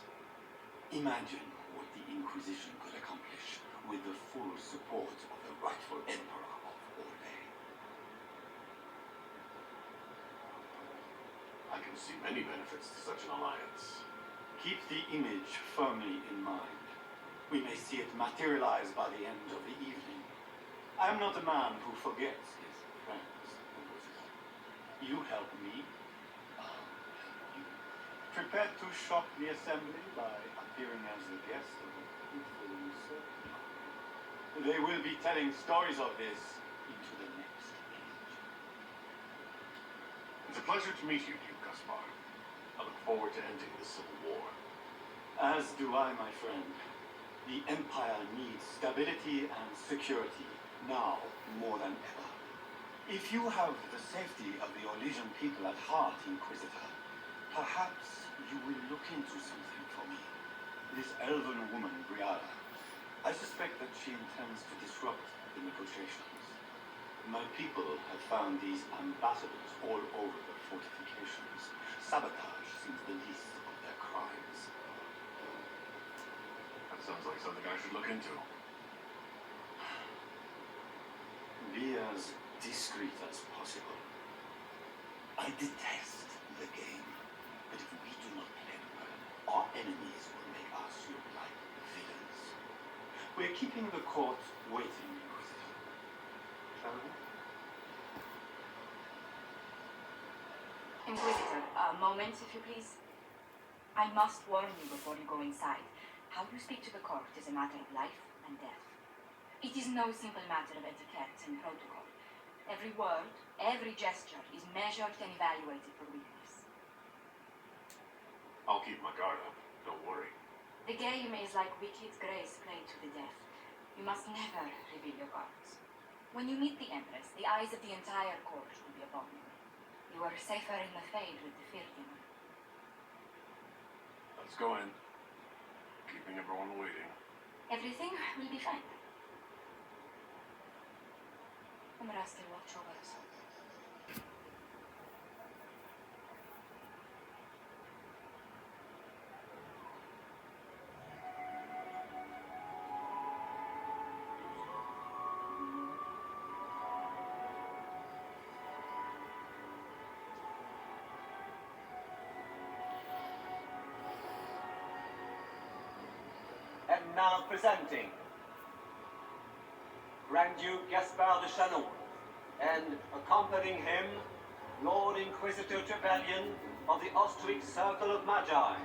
Imagine what the Inquisition could accomplish with the full support of the rightful Emperor of Orlais. I can see many benefits to such an alliance. Keep the image firmly in mind. We may see it materialize by the end of the evening. I am not a man who forgets his friends. You help me, I'll help you. Prepare to shock the assembly by appearing as the guest of a beautiful usurper. They will be telling stories of this into the next age. It's a pleasure to meet you, Duke Gaspard. I look forward to ending this civil war. As do I, my friend. The Empire needs stability and security, now more than ever. If you have the safety of the Orlesian people at heart, Inquisitor, perhaps you will look into something for me. This elven woman, Briara, I suspect that she intends to disrupt the negotiations. My people have found these ambassadors all over the fortifications. Sabotage seems the least of their crimes. That sounds like something I should look into. Be as discreet as possible. I detest the game, but if we do not play well, our enemies will make us look like villains. We're keeping the court waiting, Inquisitor. Shall we? Inquisitor, a moment, if you please. I must warn you before you go inside. How you speak to the court is a matter of life and death. It is no simple matter of etiquette and protocol. Every word, every gesture is measured and evaluated for weakness. I'll keep my guard up. Don't worry. The game is like wicked grace played to the death. You must never reveal your cards. When you meet the Empress, the eyes of the entire court will be upon you. You are safer in the Fade with the Firkin. Let's go in. Keeping everyone waiting. Everything will be fine. Umra still watch over us. And now presenting Grand Duke Gaspard de Chanon, and accompanying him, Lord Inquisitor Trevelyan of the Austric Circle of Magi.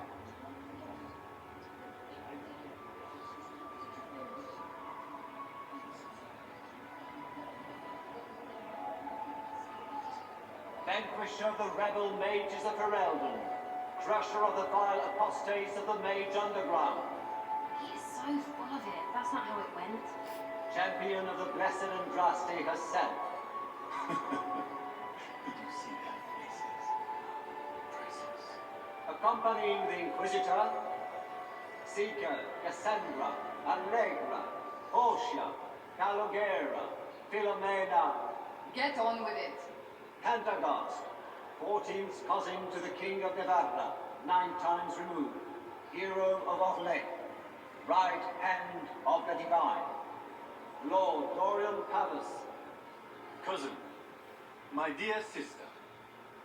Vanquisher of the rebel mages of Ferelden, crusher of the vile apostates of the Mage Underground. He is so full of it. That's not how it went. Champion of the Blessed Andraste herself. Did you see their faces? Precious. Accompanying the Inquisitor, Seeker, Cassandra, Allegra, Portia, Calogera, Philomena. Get on with it. Pentagast, 14th cousin to the King of Navarra, 9 times removed, hero of Orlais, right hand of the Divine, Lord Dorian Pavus. Cousin, my dear sister.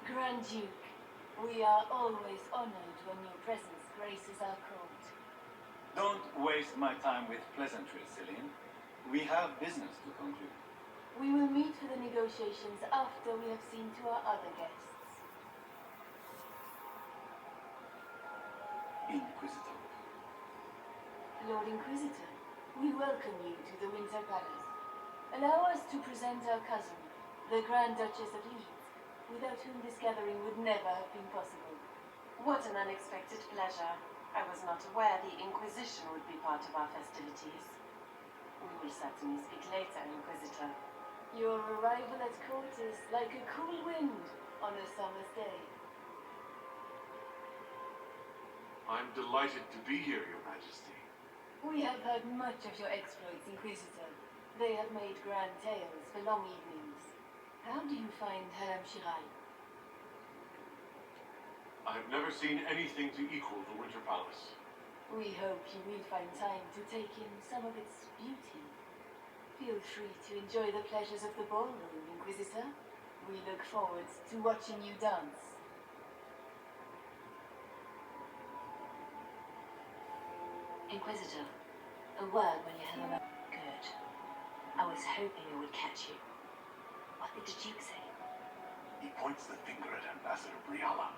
Grand Duke, we are always honored when your presence graces our court. Don't waste my time with pleasantries, Celine. We have business to conclude. We will meet for the negotiations after we have seen to our other guests. Inquisitor. Lord Inquisitor, we welcome you to the Winter Palace. Allow us to present our cousin, the Grand Duchess of Leeds, without whom this gathering would never have been possible. What an unexpected pleasure. I was not aware the Inquisition would be part of our festivities. We will certainly speak later, Inquisitor. Your arrival at court is like a cool wind on a summer's day. I'm delighted to be here, Your Majesty. We have heard much of your exploits, Inquisitor. They have made grand tales for long evenings. How do you find Haram Shirai? I have never seen anything to equal the Winter Palace. We hope you will find time to take in some of its beauty. Feel free to enjoy the pleasures of the ballroom, Inquisitor. We look forward to watching you dance. Inquisitor, a word when you have a moment. Good. I was hoping it would catch you. What did the Duke say? He points the finger at Ambassador Briala.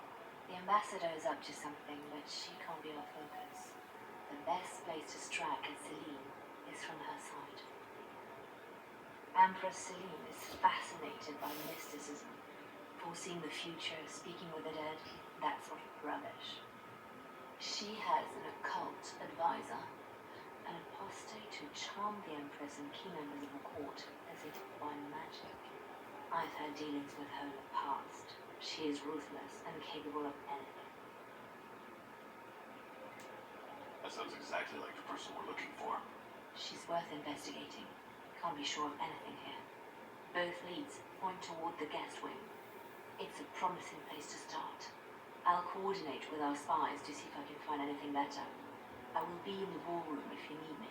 The ambassador is up to something, but she can't be our focus. The best place to strike at Celine is from her side. Empress Celine is fascinated by mysticism, foreseeing the future, speaking with the dead. that sort of rubbish. She has an occult advisor, an apostate who charmed the Empress and key members of the court as if by magic. I've had dealings with her in the past. She is ruthless and capable of anything. That sounds exactly like the person we're looking for. She's worth investigating. Can't be sure of anything here. Both leads point toward the guest wing. It's a promising place to start. I'll coordinate with our spies to see if I can find anything better. I will be in the ballroom if you need me.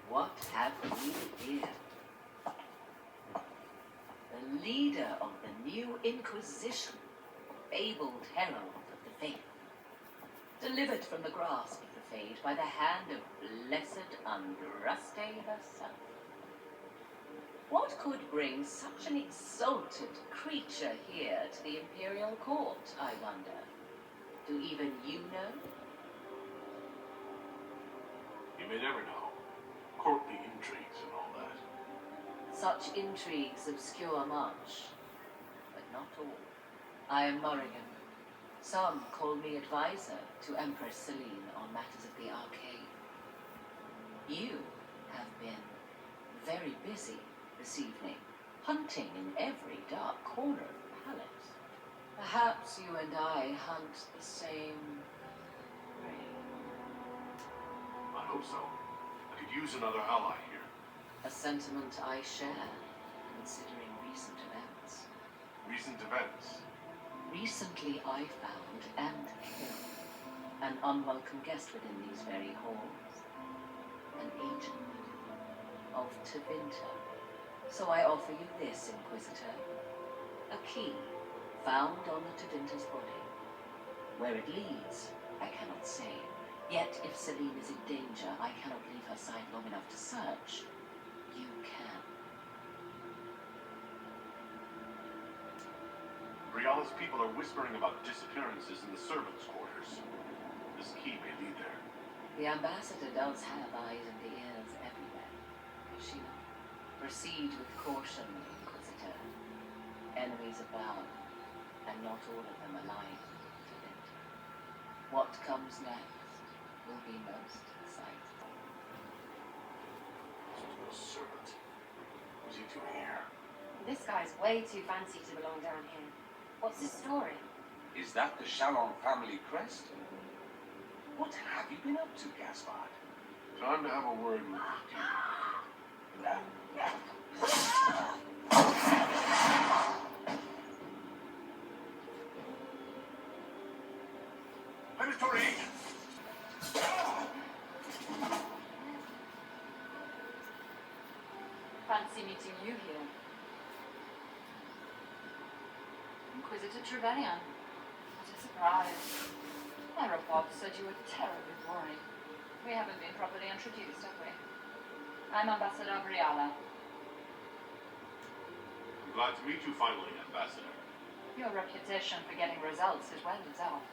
What have we here? The leader of the new inquisition, fabled herald of the faith. Delivered from the grasp of the Fade by the hand of blessed Andraste herself. What could bring such an exalted creature here to the Imperial Court, I wonder? Do even you know? You may never know. Courtly intrigues and all that. Such intrigues obscure much, but not all. I am Morrigan. Some call me advisor to Empress Celine on matters of the arcane. You have been very busy this evening, hunting in every dark corner of the palace. Perhaps you and I hunt the same prey. I hope so. I could use another ally here. A sentiment I share, considering recent events. Recent events? Recently I found and killed an unwelcome guest within these very halls. An agent of Tevinter. So I offer you this, Inquisitor. A key found on the Tevinter's body. Where it leads, I cannot say. Yet if Celine is in danger, I cannot leave her side long enough to search. You can. Briala's people are whispering about disappearances in the servants' quarters. This key may lead there. The ambassador does have eyes and ears everywhere. Does she not? Proceed with caution, Inquisitor. Enemies abound, and not all of them aligned to it. What comes next will be most exciting. No servant. What's he doing here? This guy's way too fancy to belong down here. What's his story? Is that the Chalon family crest? What have you been up to, Gaspard? Time to have a word with you. Predatory! Fancy meeting you here. Inquisitor Trevelyan. What a surprise. My report said you were terribly boring. We haven't been properly introduced, have we? I'm Ambassador Briala. I'm glad to meet you finally, Ambassador. Your reputation for getting results is well deserved.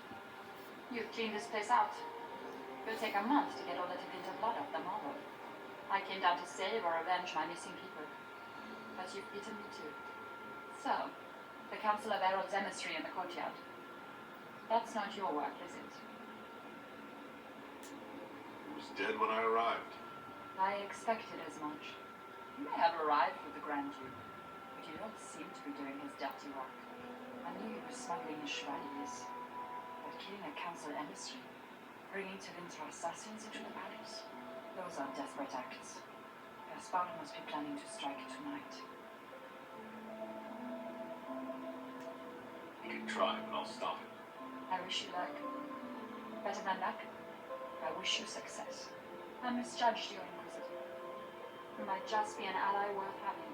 You've cleaned this place out. It'll take a month to get all the Tevinter blood off the marble. I came down to save or avenge my missing people. But you've beaten me too. So, the Council of Herald's emissary in the courtyard. That's not your work, is it? He was dead when I arrived. I expected as much. You may have arrived with the Grand Duke, but you don't seem to be doing his dirty work. I knew you were smuggling his chevaliers, but killing a council emissary, bringing Tevinter assassins into the palace, those are desperate acts. Gaspard must be planning to strike tonight. He can try, but I'll stop him. I wish you luck. Better than luck, I wish you success. I misjudged your Inquisitor. You might just be an ally worth having.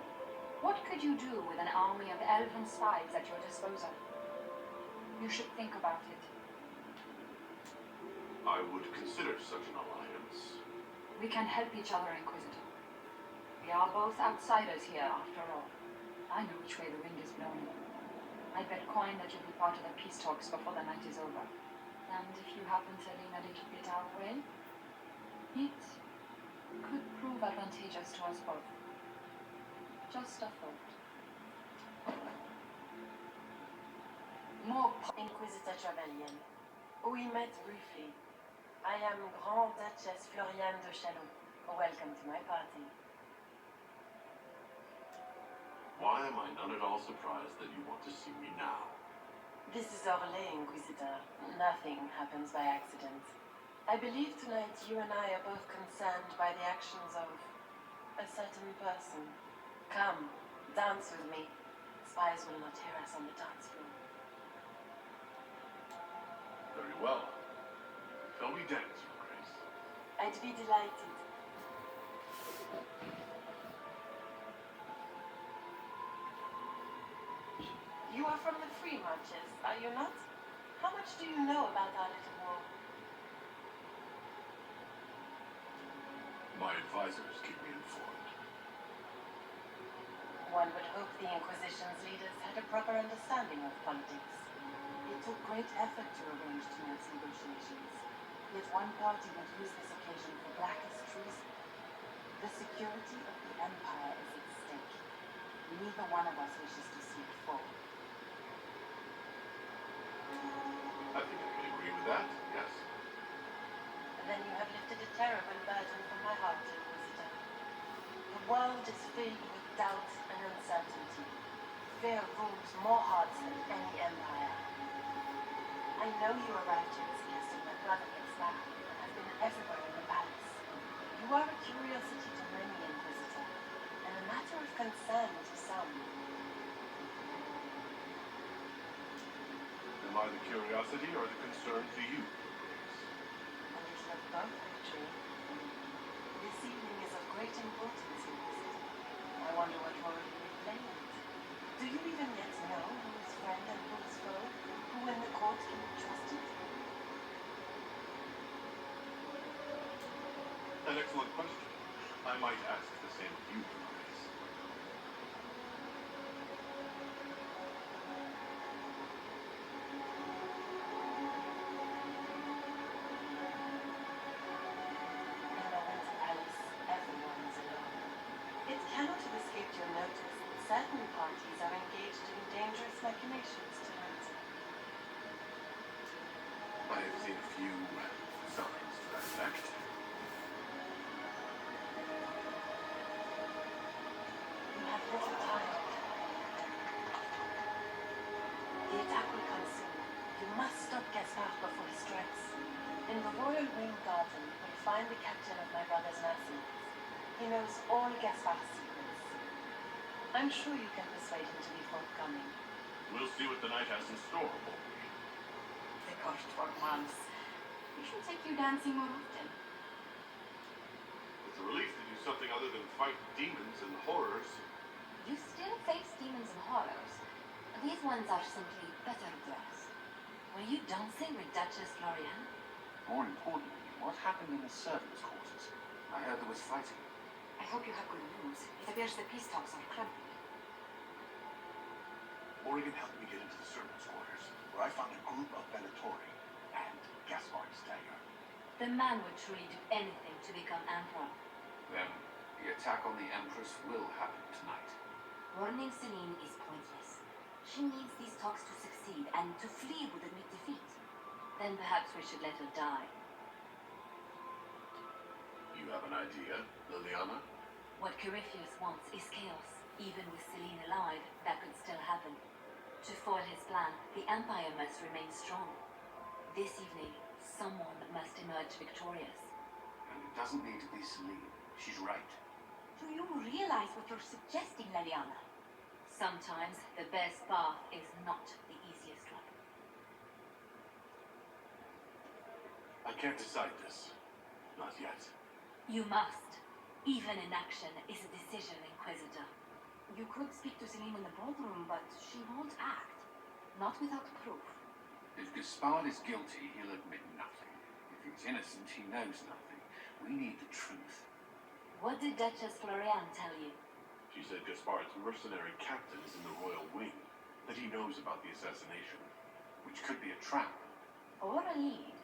What could you do with an army of elven spies at your disposal? You should think about it. I would consider such an alliance. We can help each other, Inquisitor. We are both outsiders here, after all. I know which way the wind is blowing. I bet coin that you'll be part of the peace talks before the night is over. And if you happen to lean a little bit our way, it could prove advantageous to us both. Just a thought. More Inquisitor Trevelyan. We met briefly. I am Grand Duchess Floriane de Chalon. Welcome to my party. Why am I not at all surprised that you want to see me now? This is Orlais, Inquisitor. Nothing happens by accident. I believe tonight you and I are both concerned by the actions of a certain person. Come, dance with me. Spies will not hear us on the dance floor. Very well. Shall we dance, Your Grace? I'd be delighted. You are from the Free Marches, are you not? How much do you know about our little war? My advisors keep me informed. One would hope the Inquisition's leaders had a proper understanding of politics. It took great effort to arrange tonight's negotiations. Yet one party would use this occasion for blackest treason. The security of the Empire is at stake. Neither one of us wishes to see it fall. I think I can agree with that, yes. And then you have lifted a terrible burden from my heart, Inquisitor. The world is filled with doubt and uncertainty. Fear rules more hearts than any empire. I know you arrived here as a guest of my brother Gaspar, and have been everywhere in the palace. You are a curiosity to many, Inquisitor, and a matter of concern to some. Am I the curiosity or the concern to you? A little of both, actually. This evening is of great importance, Inquisitor. I wonder what role you will play in it. Do you even yet know who is friend and who is foe? Who in the court can be trusted? An excellent question. I might ask the same of you, Your Grace. In the Winter Palace, everyone is alone. It cannot have escaped your notice that certain parties are engaged in dangerous machinations tonight. I have seen a few signs to that effect. You have little time. The attack will come soon. You must stop Gaspard before he strikes. In the royal wing garden, you will find the captain of my brother's mercenaries. He knows all Gaspard's secrets. I'm sure you can persuade him to be forthcoming. We'll see what the night has in store, won't we? The court for once. We should take you dancing more often. It's a relief to do something other than fight demons and horrors. You still face demons and horrors. These ones are simply better dressed. Were you dancing with Duchess Floriane? More importantly, what happened in the servants' quarters? I heard there was fighting. I hope you have good news. It appears the peace talks are crumbling. Morrigan helped me get into the servants' quarters, where I found a group of Venatori and Gaspard's dagger. The man would truly do anything to become emperor. Then, the attack on the Empress will happen tonight. Warning Celine is pointless. She needs these talks to succeed, and to flee would admit defeat. Then perhaps we should let her die. You have an idea, Liliana? What Corypheus wants is chaos. Even with Celine alive, that could still happen. To foil his plan, the Empire must remain strong. This evening, someone must emerge victorious. And it doesn't need to be Celine. She's right. Do you realize what you're suggesting, Liliana? Sometimes the best path is not the easiest one. I can't decide this. Not yet. You must. Even inaction is a decision, Inquisitor. You could speak to Celine in the ballroom, but she won't act. Not without proof. If Gaspard is guilty, he'll admit nothing. If he's innocent, he knows nothing. We need the truth. What did Duchess Floriane tell you? She said Gaspard's mercenary captain is in the royal wing, that he knows about the assassination. Which could be a trap. Or a lead.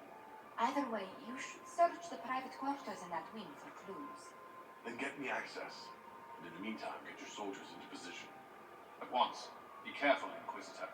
Either way, you should search the private quarters in that wing for clues. Then get me access. And in the meantime, get your soldiers into position. At once. Be careful, Inquisitor.